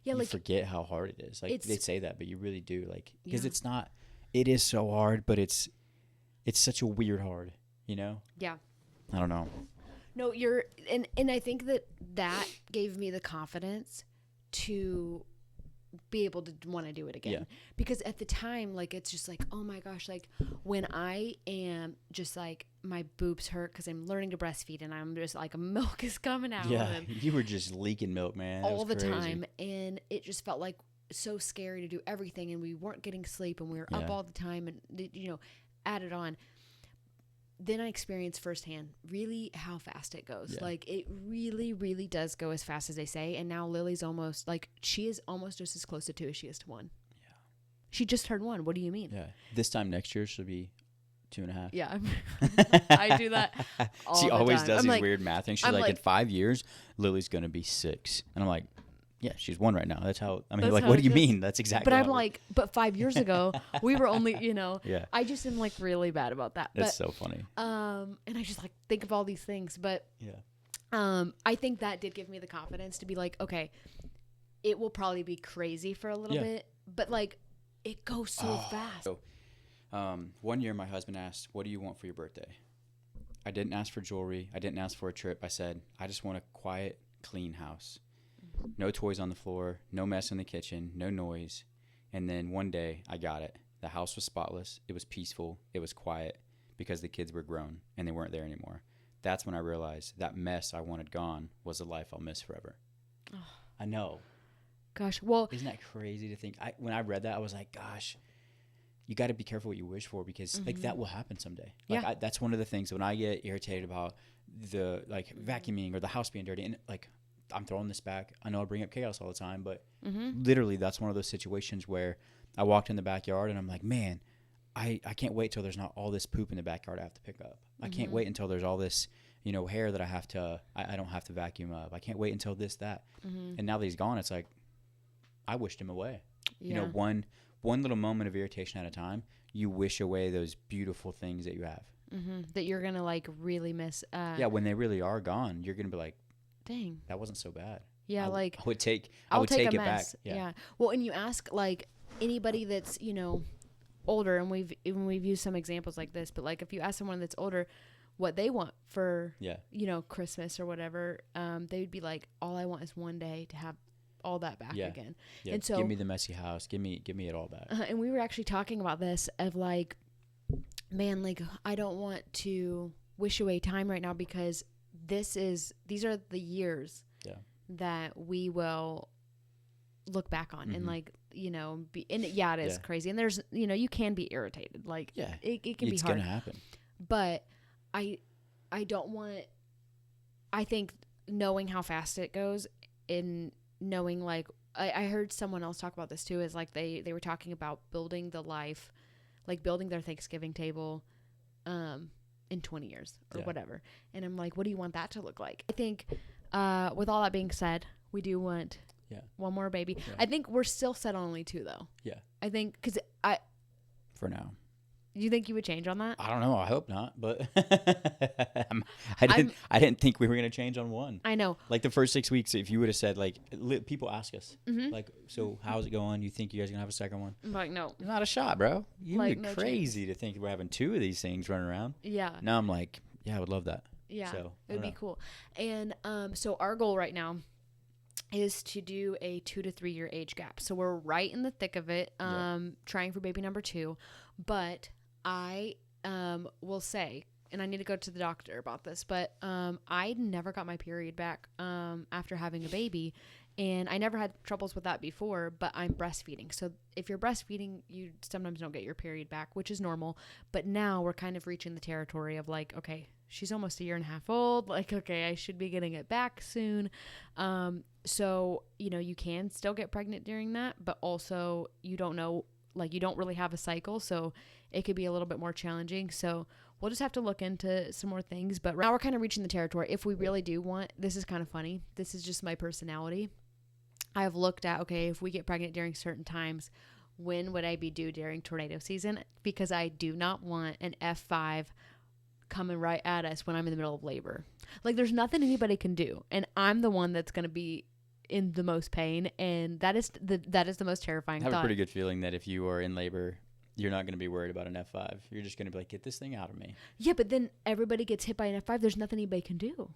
[SPEAKER 1] Yeah.
[SPEAKER 2] You
[SPEAKER 1] Like,
[SPEAKER 2] forget how hard it is. Like
[SPEAKER 1] it's-
[SPEAKER 2] they say that, but you really do. Like, because
[SPEAKER 1] Yeah.
[SPEAKER 2] it is so hard, but it's such a weird hard, you know?
[SPEAKER 1] yeah.
[SPEAKER 2] I don't know.
[SPEAKER 1] No, and I think that gave me the confidence to be able to want to do it again.
[SPEAKER 2] Yeah.
[SPEAKER 1] Because at the time, like, it's just like, oh my gosh, like when I am just like, my boobs hurt because I'm learning to breastfeed and I'm just like, milk is coming out.
[SPEAKER 2] Yeah.
[SPEAKER 1] And
[SPEAKER 2] You were just leaking milk, man. That
[SPEAKER 1] all
[SPEAKER 2] was
[SPEAKER 1] the
[SPEAKER 2] crazy.
[SPEAKER 1] time. And it just felt like so scary to do everything. And we weren't getting sleep and we were up
[SPEAKER 2] Yeah.
[SPEAKER 1] all the time and, you know, added on. Then I experienced firsthand really how fast it goes.
[SPEAKER 2] Yeah.
[SPEAKER 1] Like, it really, really does go as fast as they say. And now Lily's almost like, she is almost just as close to 2 as she is to 1.
[SPEAKER 2] Yeah.
[SPEAKER 1] She just turned 1. What do you mean?
[SPEAKER 2] Yeah. This time next year she'll be 2.5.
[SPEAKER 1] Yeah. I do that all
[SPEAKER 2] She
[SPEAKER 1] the
[SPEAKER 2] always
[SPEAKER 1] time.
[SPEAKER 2] does
[SPEAKER 1] I'm
[SPEAKER 2] these
[SPEAKER 1] like,
[SPEAKER 2] weird math things. She's
[SPEAKER 1] I'm
[SPEAKER 2] like, in
[SPEAKER 1] like-
[SPEAKER 2] 5 years, Lily's going to be 6. And I'm like, yeah, she's 1 right now. That's how, I mean,
[SPEAKER 1] That's
[SPEAKER 2] like,
[SPEAKER 1] how
[SPEAKER 2] what
[SPEAKER 1] it
[SPEAKER 2] do you
[SPEAKER 1] goes.
[SPEAKER 2] mean? That's exactly
[SPEAKER 1] but
[SPEAKER 2] how
[SPEAKER 1] I'm
[SPEAKER 2] it works.
[SPEAKER 1] like, but 5 years ago, we were only, you know,
[SPEAKER 2] Yeah.
[SPEAKER 1] I just am like really bad about that.
[SPEAKER 2] That's
[SPEAKER 1] But,
[SPEAKER 2] so funny.
[SPEAKER 1] and I just like think of all these things. But,
[SPEAKER 2] Yeah.
[SPEAKER 1] I think that did give me the confidence to be like, okay, it will probably be crazy for a little
[SPEAKER 2] Yeah.
[SPEAKER 1] bit, but like, it goes so fast.
[SPEAKER 2] So, 1 year my husband asked, what do you want for your birthday? I didn't ask for jewelry. I didn't ask for a trip. I said, I just want a quiet, clean house. No toys on the floor, no mess in the kitchen, no noise. And then one day I got it. The house was spotless. It was peaceful. It was quiet because the kids were grown and they weren't there anymore. That's when I realized that mess I wanted gone was a life I'll miss forever. I know.
[SPEAKER 1] Gosh, well,
[SPEAKER 2] Isn't that crazy to think? When I read that, I was like, gosh, you got to be careful what you wish for because like that will happen someday. Like
[SPEAKER 1] Yeah.
[SPEAKER 2] that's one of the things when I get irritated about the like vacuuming or the house being dirty and like I'm throwing this back. I know I bring up chaos all the time, but literally that's one of those situations where I walked in the backyard and I'm like, man, I can't wait till there's not all this poop in the backyard I have to pick up. I can't wait until there's all this, you know, hair that I have to, I don't have to vacuum up. I can't wait until this, that. And now that he's gone, it's like, I wished him away.
[SPEAKER 1] yeah.
[SPEAKER 2] You know, one little moment of irritation at a time, you wish away those beautiful things that you have.
[SPEAKER 1] That you're going to like really miss.
[SPEAKER 2] Yeah, when they really are gone, you're going to be like,
[SPEAKER 1] Dang.
[SPEAKER 2] that wasn't so bad.
[SPEAKER 1] Yeah.
[SPEAKER 2] I would take
[SPEAKER 1] I'll
[SPEAKER 2] it
[SPEAKER 1] take a
[SPEAKER 2] back.
[SPEAKER 1] mess. Yeah. Well, and you ask like anybody that's, you know, older, and we've used some examples like this, but like if you ask someone that's older what they want for,
[SPEAKER 2] Yeah.
[SPEAKER 1] you know, Christmas or whatever, they would be like, all I want is one day to have all that back
[SPEAKER 2] Yeah.
[SPEAKER 1] again.
[SPEAKER 2] Yeah.
[SPEAKER 1] And so,
[SPEAKER 2] give me the messy house. Give me it all back.
[SPEAKER 1] and we were actually talking about this of like, man, like I don't want to wish away time right now because these are the years
[SPEAKER 2] Yeah.
[SPEAKER 1] that we will look back on and like, you know, it is
[SPEAKER 2] Yeah.
[SPEAKER 1] crazy. And there's, you know, you can be irritated. Like
[SPEAKER 2] Yeah.
[SPEAKER 1] it can be
[SPEAKER 2] It's
[SPEAKER 1] hard.
[SPEAKER 2] going to happen.
[SPEAKER 1] But I don't want, I think knowing how fast it goes and knowing like, I heard someone else talk about this too, is like they were talking about building the life, like building their Thanksgiving table in 20 years or whatever. And I'm like, what do you want that to look like? I think with all that being said, we do want one more baby. Yeah. I think we're still set on only 2 though. Yeah. I think because
[SPEAKER 2] for now.
[SPEAKER 1] You think you would change on that?
[SPEAKER 2] I don't know. I hope not, but I didn't think we were gonna change on 1.
[SPEAKER 1] I know.
[SPEAKER 2] Like the first 6 weeks, if you would have said like, people ask us like, so how's it going? You think you guys are gonna have a second one?
[SPEAKER 1] I'm like, no,
[SPEAKER 2] not a shot, bro. You'd like, be crazy to think we're having 2 of these things running around. Yeah. Now I'm like, yeah, I would love that.
[SPEAKER 1] Yeah. So it would be cool. And so our goal right now is to do a 2 to 3 year age gap. So we're right in the thick of it, trying for baby number 2, but I will say, and I need to go to the doctor about this, but I never got my period back after having a baby, and I never had troubles with that before, but I'm breastfeeding. So if you're breastfeeding, you sometimes don't get your period back, which is normal, but now we're kind of reaching the territory of like, okay, she's almost 1.5 years old, like, okay, I should be getting it back soon. So, you know, you can still get pregnant during that, but also you don't know, like you don't really have a cycle, so it could be a little bit more challenging. So we'll just have to look into some more things. But now we're kind of reaching the territory. If we really do want, this is kind of funny. This is just my personality. I've looked at, okay, if we get pregnant during certain times, when would I be due during tornado season? Because I do not want an F5 coming right at us when I'm in the middle of labor. Like there's nothing anybody can do. And I'm the one that's going to be in the most pain. And that is the most terrifying thought.
[SPEAKER 2] I have a pretty good feeling that if you are in labor, you're not going to be worried about an F5. You're just going to be like, get this thing out of me.
[SPEAKER 1] Yeah, but then everybody gets hit by an F5. There's nothing anybody can do.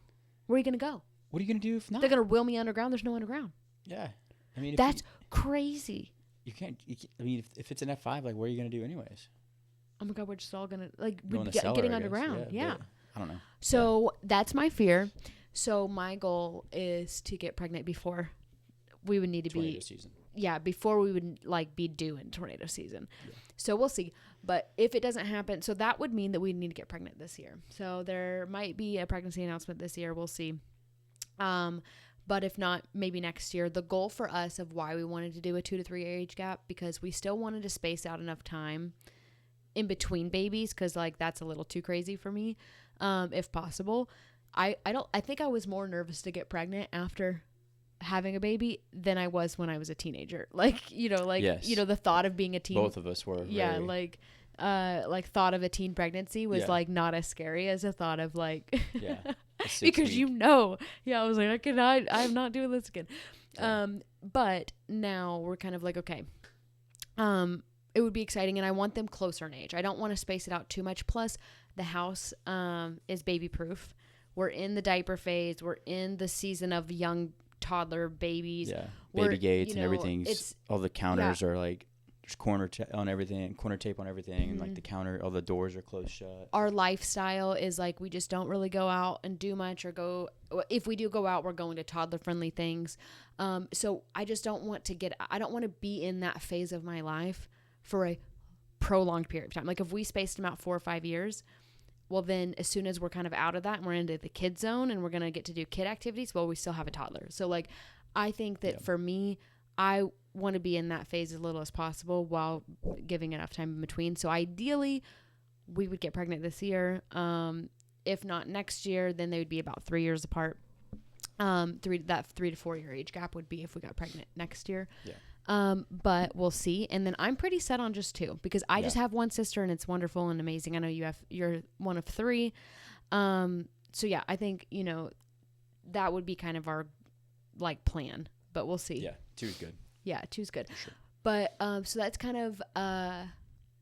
[SPEAKER 1] Where are you going to go?
[SPEAKER 2] What are you going to do if not?
[SPEAKER 1] They're going to wheel me underground. There's no underground.
[SPEAKER 2] Yeah. I mean,
[SPEAKER 1] that's crazy.
[SPEAKER 2] You can't, I mean, if it's an F5, like, what are you going to do anyways?
[SPEAKER 1] Oh my God, we're just all going to, like, getting underground. Yeah.
[SPEAKER 2] I don't know.
[SPEAKER 1] So that's my fear. So my goal is to get pregnant before we would need to
[SPEAKER 2] tornado season.
[SPEAKER 1] Yeah, before we would like be due in tornado season. Yeah. So we'll see. But if it doesn't happen, so that would mean that we need to get pregnant this year. So there might be a pregnancy announcement this year. We'll see. But if not, maybe next year. The goal for us of why we wanted to do a 2 to 3 year age gap, because we still wanted to space out enough time in between babies, because like that's a little too crazy for me, if possible. I think I was more nervous to get pregnant after having a baby than I was when I was a teenager. Like, you know, like, yes. You know, the thought of being a teen.
[SPEAKER 2] Both of us were.
[SPEAKER 1] Yeah. Really. Like thought of a teen pregnancy was like not as scary as a thought of like, yeah, because you know, I was like, I'm not doing this again. Yeah. But now we're kind of like, okay, it would be exciting. And I want them closer in age. I don't want to space it out too much. Plus the house, is baby proof. We're in the diaper phase. We're in the season of young toddler babies.
[SPEAKER 2] Yeah, baby gates and everything. All the counters are like, there's corner tape on everything, and like the counter, all the doors are closed shut.
[SPEAKER 1] Our lifestyle is like, we just don't really go out and do much, or go, if we do go out, we're going to toddler friendly things. So I just don't want to I don't want to be in that phase of my life for a prolonged period of time. Like if we spaced them out 4 or 5 years, well, then as soon as we're kind of out of that and we're into the kid zone and we're going to get to do kid activities, well, we still have a toddler. So like, I think that for me, I want to be in that phase as little as possible while giving enough time in between. So ideally we would get pregnant this year. If not next year, then they would be about 3 years apart. 3 to 4 year age gap would be if we got pregnant next year. Yeah. But we'll see. And then I'm pretty set on just 2, because I just have one sister and it's wonderful and amazing. I know you're one of 3. So yeah, I think, you know, that would be kind of our like plan, but we'll see.
[SPEAKER 2] Yeah. 2 is good.
[SPEAKER 1] Yeah. 2 is good. Sure. But, so that's kind of,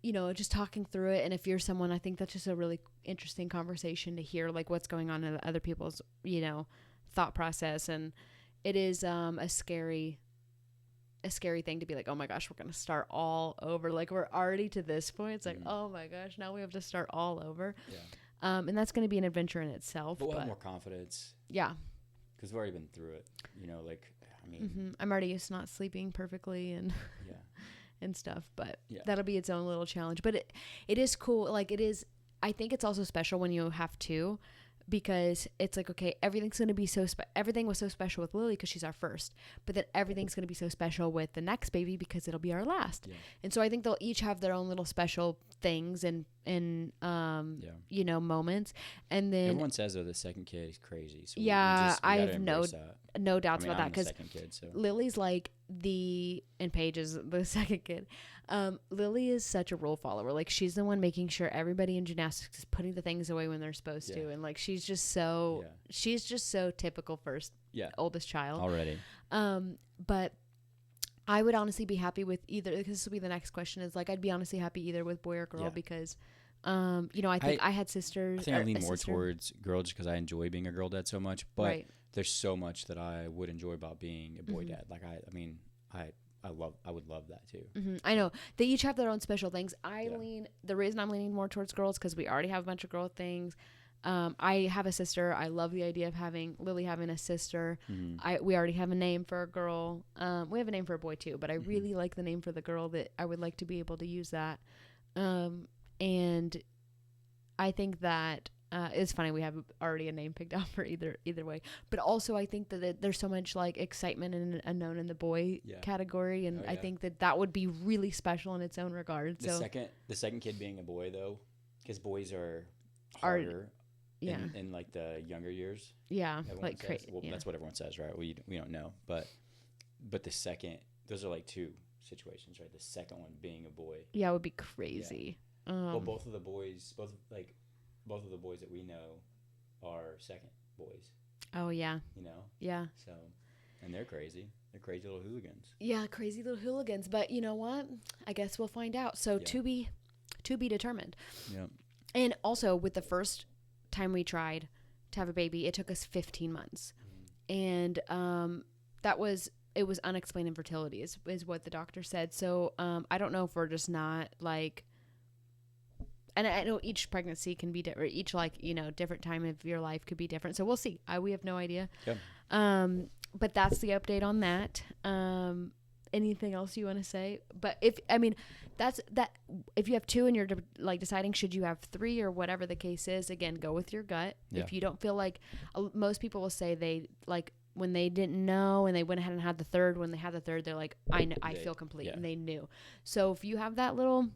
[SPEAKER 1] you know, just talking through it. And if you're someone, I think that's just a really interesting conversation to hear, like what's going on in other people's, you know, thought process. And it is, a scary thing to be like, oh my gosh, we're going to start all over. Like we're already to this point. It's like, oh my gosh, now we have to start all over. Yeah. And that's going to be an adventure in itself.
[SPEAKER 2] But we'll have more confidence.
[SPEAKER 1] Yeah.
[SPEAKER 2] Because we've already been through it, you know, like, I mean.
[SPEAKER 1] I'm already used to not sleeping perfectly and and stuff, but that'll be its own little challenge. But it is cool. Like it is I think it's also special when you have two, because it's like, okay, everything's going to be everything was so special with Lily because she's our first, but then everything's going to be so special with the next baby because it'll be our last. Yeah. And so I think they'll each have their own little special things and you know, moments. And then
[SPEAKER 2] everyone says though the second kid is crazy. So we
[SPEAKER 1] I have no doubts about that, because
[SPEAKER 2] so.
[SPEAKER 1] Lily's like and Paige is the second kid. Lily is such a rule follower. Like, she's the one making sure everybody in gymnastics is putting the things away when they're supposed to, and like she's just so typical first oldest child
[SPEAKER 2] already.
[SPEAKER 1] But I would honestly be happy with either, because this will be the next question, is like, I'd be honestly happy either with boy or girl, because you know, I think I had sisters.
[SPEAKER 2] I think I lean more towards girl just because I enjoy being a girl dad so much, but there's so much that I would enjoy about being a boy dad. Like I mean I would love that too.
[SPEAKER 1] I know they each have their own special things. The reason I'm leaning more towards girls, because we already have a bunch of girl things. I have a sister. I love the idea of Lily having a sister. We already have a name for a girl. We have a name for a boy too, but I really like the name for the girl. That I would like to be able to use that. And I think that it's funny, we have already a name picked out for either way, but also I think that there's so much like excitement and unknown in the boy category, and I think that would be really special in its own regard. The
[SPEAKER 2] second kid being a boy though, because boys are harder in like the younger years. Like crazy. Well, that's what everyone says, right? We don't know, but the second, those are like two situations, right? The second one being a boy, it would be crazy. Well, both of the boys that we know are second boys. Oh yeah. You know? Yeah. So, and they're crazy. They're crazy little hooligans. Yeah, crazy little hooligans. But you know what? I guess we'll find out. So to be determined. Yeah. And also, with the first time we tried to have a baby, it took us 15 months. And it was unexplained infertility is what the doctor said. So I don't know if we're just not like, and I know each pregnancy can be different, each different time of your life could be different. So we'll see. We have no idea. Yeah. But that's the update on that. Anything else you want to say? But if you have two and you're like deciding should you have three or whatever the case is, again, go with your gut. Yeah. If you don't feel like, most people will say they like, when they didn't know and they went ahead and had the third, when they had the third, they're like, I feel complete, and they knew. So if you have that little,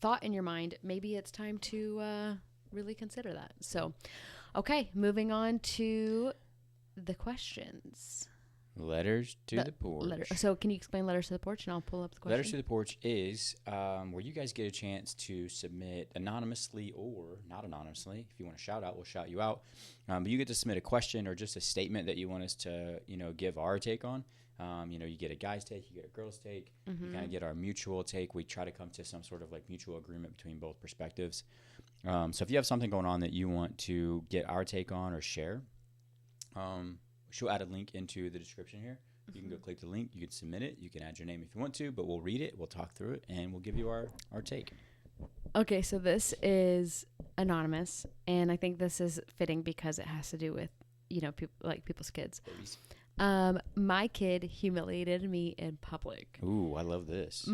[SPEAKER 2] thought in your mind, maybe it's time to really consider that. So, okay, moving on to the questions. Letters to the porch. So can you explain letters to the porch, and I'll pull up the question. Letters to the porch is where you guys get a chance to submit anonymously or not anonymously. If you want to shout out, we'll shout you out. But you get to submit a question or just a statement that you want us to, give our take on. You get a guy's take, you get a girl's take, you kind of get our mutual take. We try to come to some sort of like mutual agreement between both perspectives. So if you have something going on that you want to get our take on or share, she'll add a link into the description here. You can go click the link, you can submit it, you can add your name if you want to, but we'll read it, we'll talk through it, and we'll give you our take. Okay, so this is anonymous, and I think this is fitting because it has to do with, people's kids. Babies. My kid humiliated me in public. Ooh, I love this.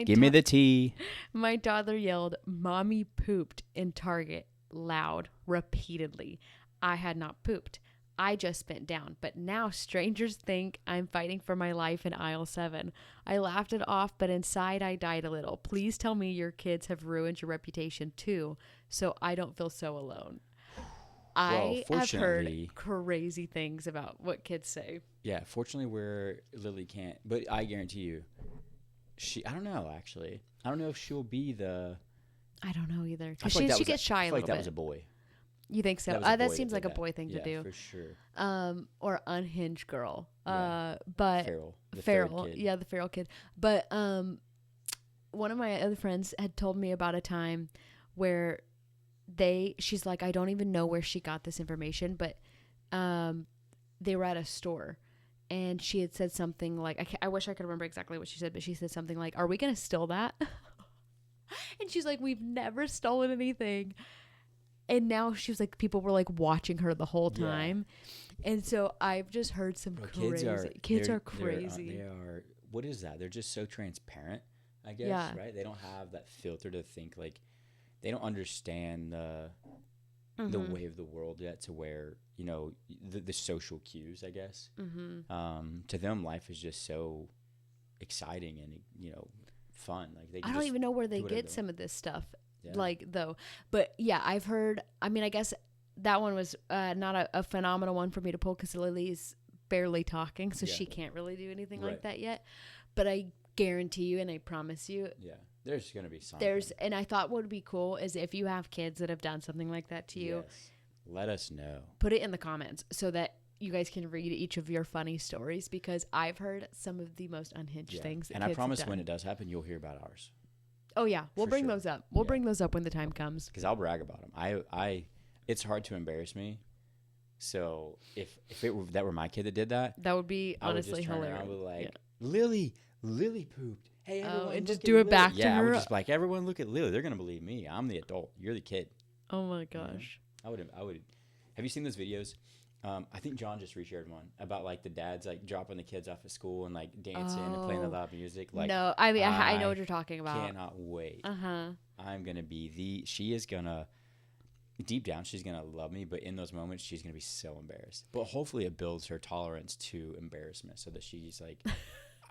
[SPEAKER 2] Give me the tea. My toddler yelled, "Mommy pooped" in Target loud, repeatedly. I had not pooped. I just bent down, but now strangers think I'm fighting for my life in aisle 7. I laughed it off, but inside I died a little. Please tell me your kids have ruined your reputation too, so I don't feel so alone. I have heard crazy things about what kids say. Yeah, fortunately where Lily can't, but I guarantee you, I don't know actually. I don't know if she'll be I don't know either. Because she gets shy a little bit. I feel like that was a boy. You think so? That seems like a boy thing to do. Yeah, for sure. Or unhinged girl. But feral. Yeah, the feral kid. But one of my other friends had told me about a time where she's like, I don't even know where she got this information, but they were at a store, and she had said something like, I wish I could remember exactly what she said, but she said something like, "Are we gonna steal that?" And she's like, "We've never stolen anything." And now she was like, people were like watching her the whole time. Yeah. And so I've just heard some crazy. Kids are crazy. They are. What is that? They're just so transparent, I guess, right? They don't have that filter to think like, they don't understand the way of the world yet, to where, you know, the social cues, I guess. To them, life is just so exciting and, you know, fun. Like, they
[SPEAKER 1] I don't even know where they get some of this stuff, like, though. But yeah, I've heard. I mean, I guess that one was not a phenomenal one for me to pull because Lily's barely talking, so she can't really do anything like that yet. But I guarantee you, and I promise you,
[SPEAKER 2] there's gonna be something.
[SPEAKER 1] And I thought what would be cool is if you have kids that have done something like that to you,
[SPEAKER 2] let us know.
[SPEAKER 1] Put it in the comments so that you guys can read each of your funny stories, because I've heard some of the most unhinged things.
[SPEAKER 2] And I promise when it does happen, you'll hear about ours.
[SPEAKER 1] Oh yeah, we'll bring those up. We'll bring those up when the time comes.
[SPEAKER 2] Because I'll brag about them. It's hard to embarrass me. So if that were my kid that did that,
[SPEAKER 1] that would be honestly hilarious.
[SPEAKER 2] I would like, Lily pooped. Hey, everyone,
[SPEAKER 1] and just do it back to her.
[SPEAKER 2] I would just like, everyone look at Lily. They're gonna believe me. I'm the adult. You're the kid.
[SPEAKER 1] Oh my gosh.
[SPEAKER 2] I would. Have you seen those videos? I think John just reshared one about like the dads like dropping the kids off at school and like dancing and playing the loud music. Like,
[SPEAKER 1] no, I mean I know what you're talking about.
[SPEAKER 2] Cannot wait. I'm gonna be she is gonna. Deep down, she's going to love me, but in those moments, she's going to be so embarrassed. But hopefully it builds her tolerance to embarrassment so that she's like,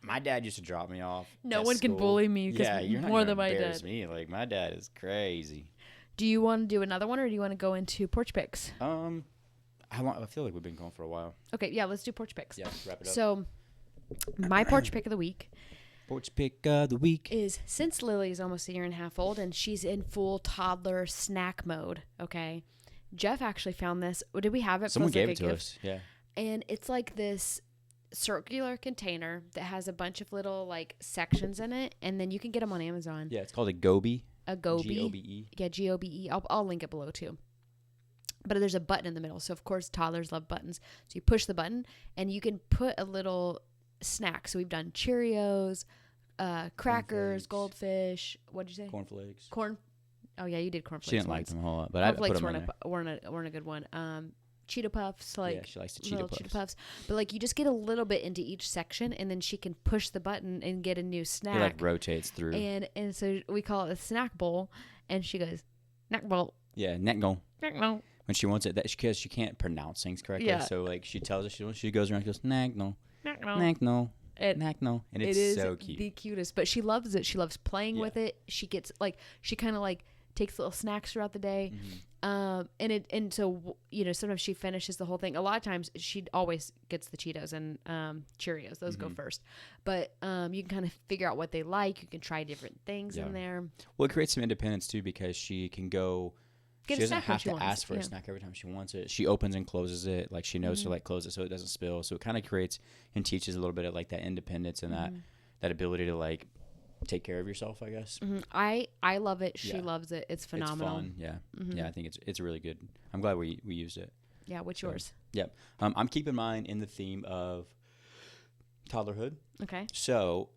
[SPEAKER 2] my dad used to drop me off.
[SPEAKER 1] No one can bully me
[SPEAKER 2] you're not
[SPEAKER 1] more
[SPEAKER 2] gonna
[SPEAKER 1] than my
[SPEAKER 2] embarrass
[SPEAKER 1] dad.
[SPEAKER 2] me. Like, my dad is crazy.
[SPEAKER 1] Do you want to do another one, or do you want to go into porch picks?
[SPEAKER 2] I feel like we've been going for a while.
[SPEAKER 1] Okay, yeah, let's do porch picks.
[SPEAKER 2] Yeah, wrap it up.
[SPEAKER 1] So, my porch pick of the week.
[SPEAKER 2] Porch pick of the week
[SPEAKER 1] is, since Lily is almost a year and a half old and she's in full toddler snack mode, okay? Jeff actually found this. Did we have it?
[SPEAKER 2] Someone gave it to us, yeah.
[SPEAKER 1] And it's like this circular container that has a bunch of little like sections in it, and then you can get them on Amazon.
[SPEAKER 2] Yeah, it's called a Gobe.
[SPEAKER 1] A Gobe.
[SPEAKER 2] G-O-B-E.
[SPEAKER 1] Yeah, G-O-B-E. I'll link it below too. But there's a button in the middle, so of course toddlers love buttons. So you push the button, and you can put a little snack. So we've done Cheerios, crackers, goldfish. What did you say?
[SPEAKER 2] Cornflakes.
[SPEAKER 1] Oh yeah, you did cornflakes.
[SPEAKER 2] She didn't like them a whole lot, but I put them in there.
[SPEAKER 1] weren't a good one. Cheetah puffs, like
[SPEAKER 2] yeah, she likes the Cheetah
[SPEAKER 1] puffs. But like you just get a little bit into each section, and then she can push the button and get a new snack.
[SPEAKER 2] It like rotates through.
[SPEAKER 1] And so we call it a snack bowl, and she goes, snack bowl.
[SPEAKER 2] Yeah, neck bowl.
[SPEAKER 1] Snack bowl.
[SPEAKER 2] When she wants it, because she can't pronounce things correctly. Yeah. So like she tells us she goes around and goes, snack no. Snack no. Snack no. And it's so cute.
[SPEAKER 1] The cutest, but she loves it. She loves playing with it. She gets she kind of like takes little snacks throughout the day. And so, you know, sometimes she finishes the whole thing. A lot of times she always gets the Cheetos and Cheerios. Those go first. But you can kind of figure out what they like. You can try different things in there.
[SPEAKER 2] Well, it creates some independence too, because she can go. She doesn't have to ask for a snack every time she wants it. She opens and closes it. Like she knows to like close it so it doesn't spill. So it kind of creates and teaches a little bit of like that independence and that ability to like take care of yourself, I guess.
[SPEAKER 1] I love it. She loves it. It's phenomenal.
[SPEAKER 2] It's fun. Yeah. Yeah. I think it's really good. I'm glad we used it.
[SPEAKER 1] Yeah. What's yours?
[SPEAKER 2] Yep. I'm keeping mine in the theme of toddlerhood.
[SPEAKER 1] Okay.
[SPEAKER 2] So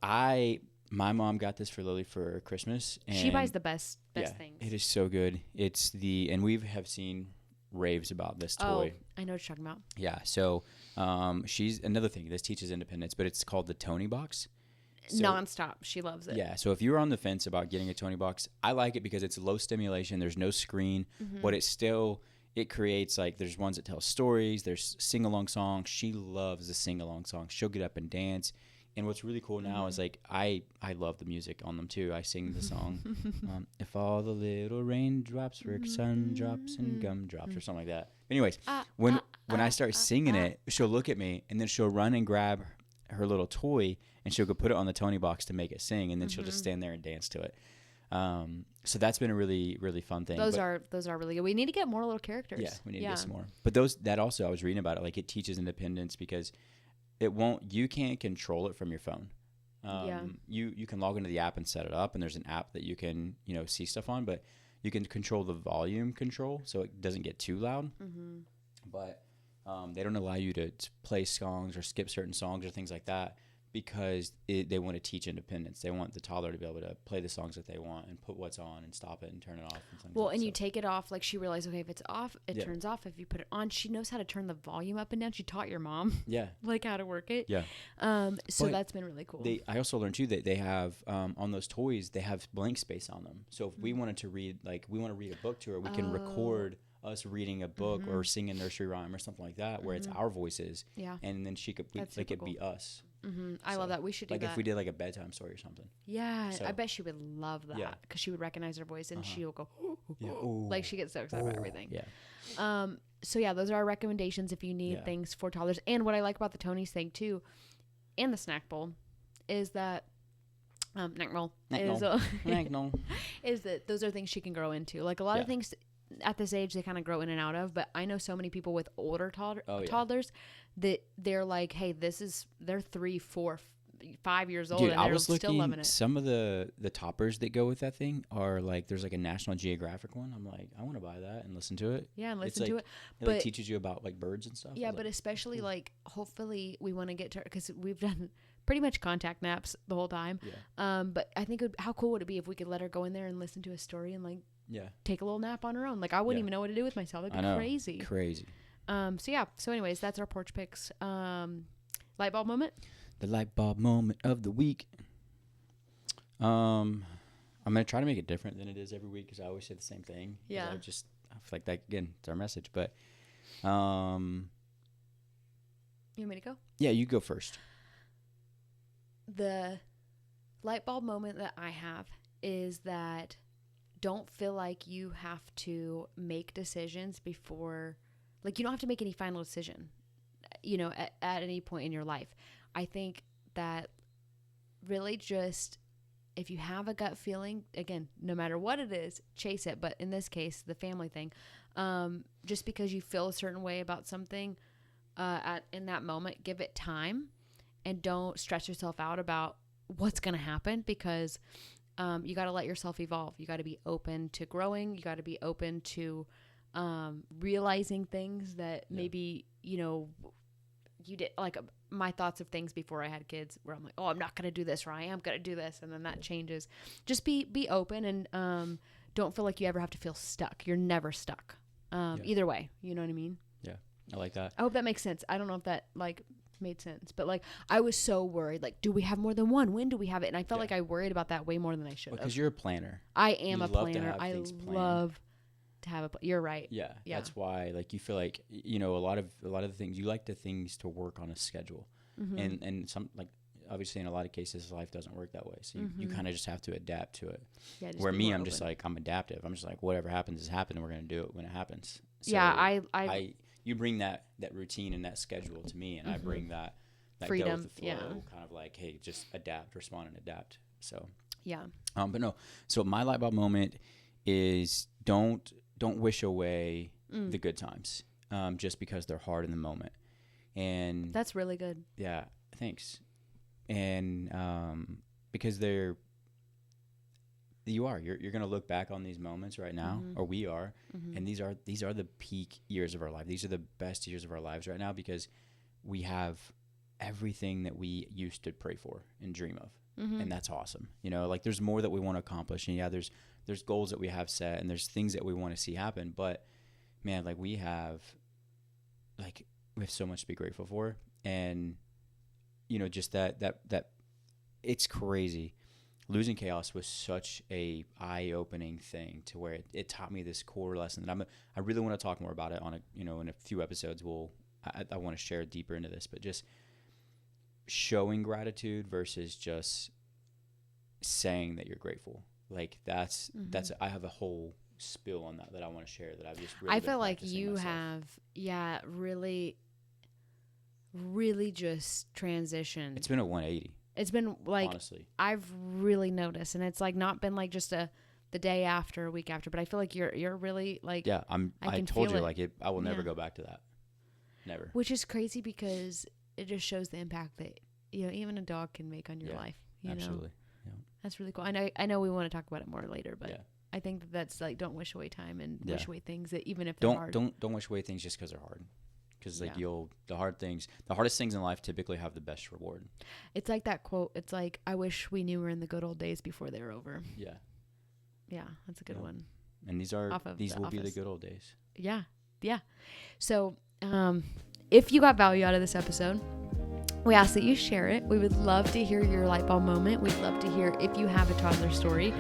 [SPEAKER 2] my mom got this for Lily for Christmas. And
[SPEAKER 1] she buys the best things.
[SPEAKER 2] It is so good. And we have seen raves about this toy.
[SPEAKER 1] Oh, I know what you're talking about.
[SPEAKER 2] Yeah. So she's another thing. This teaches independence, but it's called the Tony Box. So,
[SPEAKER 1] nonstop. She loves it.
[SPEAKER 2] Yeah. So if you're on the fence about getting a Tony Box, I like it because it's low stimulation. There's no screen, but it creates like, there's ones that tell stories. There's sing-along songs. She loves the sing-along songs. She'll get up and dance. And what's really cool now is like I love the music on them too. I sing the song, if all the little raindrops were sun drops and gumdrops or something like that. Anyways, when I start singing it, she'll look at me and then she'll run and grab her little toy and she'll go put it on the Tony Box to make it sing, and then she'll just stand there and dance to it. So that's been a really, really fun thing.
[SPEAKER 1] Those are really good. We need to get more little characters.
[SPEAKER 2] Yeah, we need to get some more. But that also, I was reading about it, like it teaches independence because you can't control it from your phone. You can log into the app and set it up, and there's an app that you can, see stuff on, but you can control the volume control so it doesn't get too loud. But they don't allow you to play songs or skip certain songs or things like that. because they want to teach independence. They want the toddler to be able to play the songs that they want and put what's on and stop it and turn it off. And things
[SPEAKER 1] well,
[SPEAKER 2] like
[SPEAKER 1] and
[SPEAKER 2] so.
[SPEAKER 1] you take it off. Like she realized, okay, if it's off, it turns off. If you put it on, she knows how to turn the volume up and down. She taught your mom, like how to work it.
[SPEAKER 2] Yeah.
[SPEAKER 1] So that's been really cool.
[SPEAKER 2] I also learned too that they have on those toys they have blank space on them. So if we wanted to read, like we want to read a book to her, we can record us reading a book or singing nursery rhyme or something like that, where it's our voices. Yeah. And then she could like it be us.
[SPEAKER 1] I love that. We should do
[SPEAKER 2] like
[SPEAKER 1] that.
[SPEAKER 2] If we did like a bedtime story or something.
[SPEAKER 1] Yeah, I bet she would love that because she would recognize her voice and she'll go, like she gets so excited about everything.
[SPEAKER 2] Yeah.
[SPEAKER 1] So yeah, those are our recommendations if you need things for toddlers. And what I like about the Tony's thing too, and the snack bowl, is that is that those are things she can grow into. Like a lot of things at this age they kind of grow in and out of, but I know so many people with older toddlers that they're like, hey, they're 3, 4, 5 years old.
[SPEAKER 2] Dude,
[SPEAKER 1] and
[SPEAKER 2] I
[SPEAKER 1] they're
[SPEAKER 2] was
[SPEAKER 1] still loving it.
[SPEAKER 2] Some of the toppers that go with that thing are like, there's like a National Geographic one. I'm like, I want to buy that and listen to it.
[SPEAKER 1] Yeah, and listen to it.
[SPEAKER 2] It like teaches you about like birds and stuff.
[SPEAKER 1] Yeah, but especially like, hopefully we want to get to, because we've done pretty much contact naps the whole time. Yeah. But I think how cool would it be if we could let her go in there and listen to a story and like take a little nap on her own. Like I wouldn't even know what to do with myself. It'd be crazy.
[SPEAKER 2] Crazy.
[SPEAKER 1] So anyways, that's our porch picks. Light bulb moment. The
[SPEAKER 2] light bulb moment of the week. I'm gonna try to make it different than it is every week because I always say the same thing. Yeah. I feel like that again. It's our message, but
[SPEAKER 1] you want me to go?
[SPEAKER 2] Yeah, you go first.
[SPEAKER 1] The light bulb moment that I have is that don't feel like you have to make decisions before, like you don't have to make any final decision, at any point in your life. I think that really just, if you have a gut feeling, again, no matter what it is, chase it. But in this case, the family thing, just because you feel a certain way about something in that moment, give it time and don't stress yourself out about what's going to happen, because you got to let yourself evolve. You got to be open to growing. You got to be open to realizing things that maybe, you did, like my thoughts of things before I had kids where I'm like, oh, I'm not going to do this, or I am going to do this. And then that changes. Just be open and don't feel like you ever have to feel stuck. You're never stuck. Either way, you know what I mean?
[SPEAKER 2] Yeah. I like that.
[SPEAKER 1] I hope that makes sense. I don't know if that like made sense, but like I was so worried, like, do we have more than one? When do we have it? And I felt like I worried about that way more than I should have.
[SPEAKER 2] Because you're a planner.
[SPEAKER 1] I am a planner. I love to have you're right.
[SPEAKER 2] Yeah. That's why, like, you feel like, a lot of the things, you like the things to work on a schedule. Mm-hmm. And some, like, obviously in a lot of cases life doesn't work that way, so you kind of just have to adapt to it. Where me, I'm just like, I'm adaptive. I'm just like, whatever happens is happening, we're gonna do it when it happens. So I you bring that routine and that schedule to me, and I bring that freedom, go with the flow, kind of like, hey, just adapt, respond, and adapt. So but no. So my light bulb moment is don't wish away the good times just because they're hard in the moment. And
[SPEAKER 1] that's really good.
[SPEAKER 2] Yeah, thanks. And because you're going to look back on these moments right now, or we are, and these are the peak years of our life. These are the best years of our lives right now, because we have everything that we used to pray for and dream of. And that's awesome. Like there's more that we want to accomplish, and there's goals that we have set, and there's things that we want to see happen. But man, like we have so much to be grateful for. And just that it's crazy. Losing chaos was such a eye-opening thing, to where it taught me this core lesson that I really want to talk more about it on in a few episodes. I want to share deeper into this, but just showing gratitude versus just saying that you're grateful. Like that's I have a whole spill on that I want to share, that I've just really
[SPEAKER 1] I feel like you myself. Have really just transitioned.
[SPEAKER 2] It's been a 180.
[SPEAKER 1] It's been like,
[SPEAKER 2] honestly,
[SPEAKER 1] I've really noticed, and it's like not been like just the day after, a week after, but I feel like you're really like, I told you it.
[SPEAKER 2] Like it, I will never go back to that. Never.
[SPEAKER 1] Which is crazy, because it just shows the impact that even a dog can make on your life.
[SPEAKER 2] Absolutely. Yeah.
[SPEAKER 1] That's really cool. I know we want to talk about it more later, but I think that's like, don't wish away time and wish away things that even if they're hard.
[SPEAKER 2] Don't wish away things just because they're hard. because like the hardest things in life typically have the best reward.
[SPEAKER 1] It's like that quote. It's like, I wish we knew we're in the good old days before they were over.
[SPEAKER 2] Yeah.
[SPEAKER 1] Yeah, that's a good one.
[SPEAKER 2] And these will be the good old days.
[SPEAKER 1] Yeah. Yeah. So, if you got value out of this episode, we ask that you share it. We would love to hear your light bulb moment. We'd love to hear if you have a toddler story,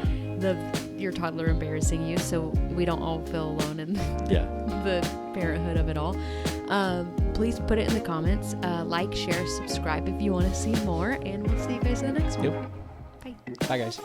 [SPEAKER 1] your toddler embarrassing you, so we don't all feel alone in the parenthood of it all. Please put it in the comments. Like, share, subscribe if you want to see more, and we'll see you guys in the next one.
[SPEAKER 2] Yep.
[SPEAKER 1] Bye.
[SPEAKER 2] Bye, guys.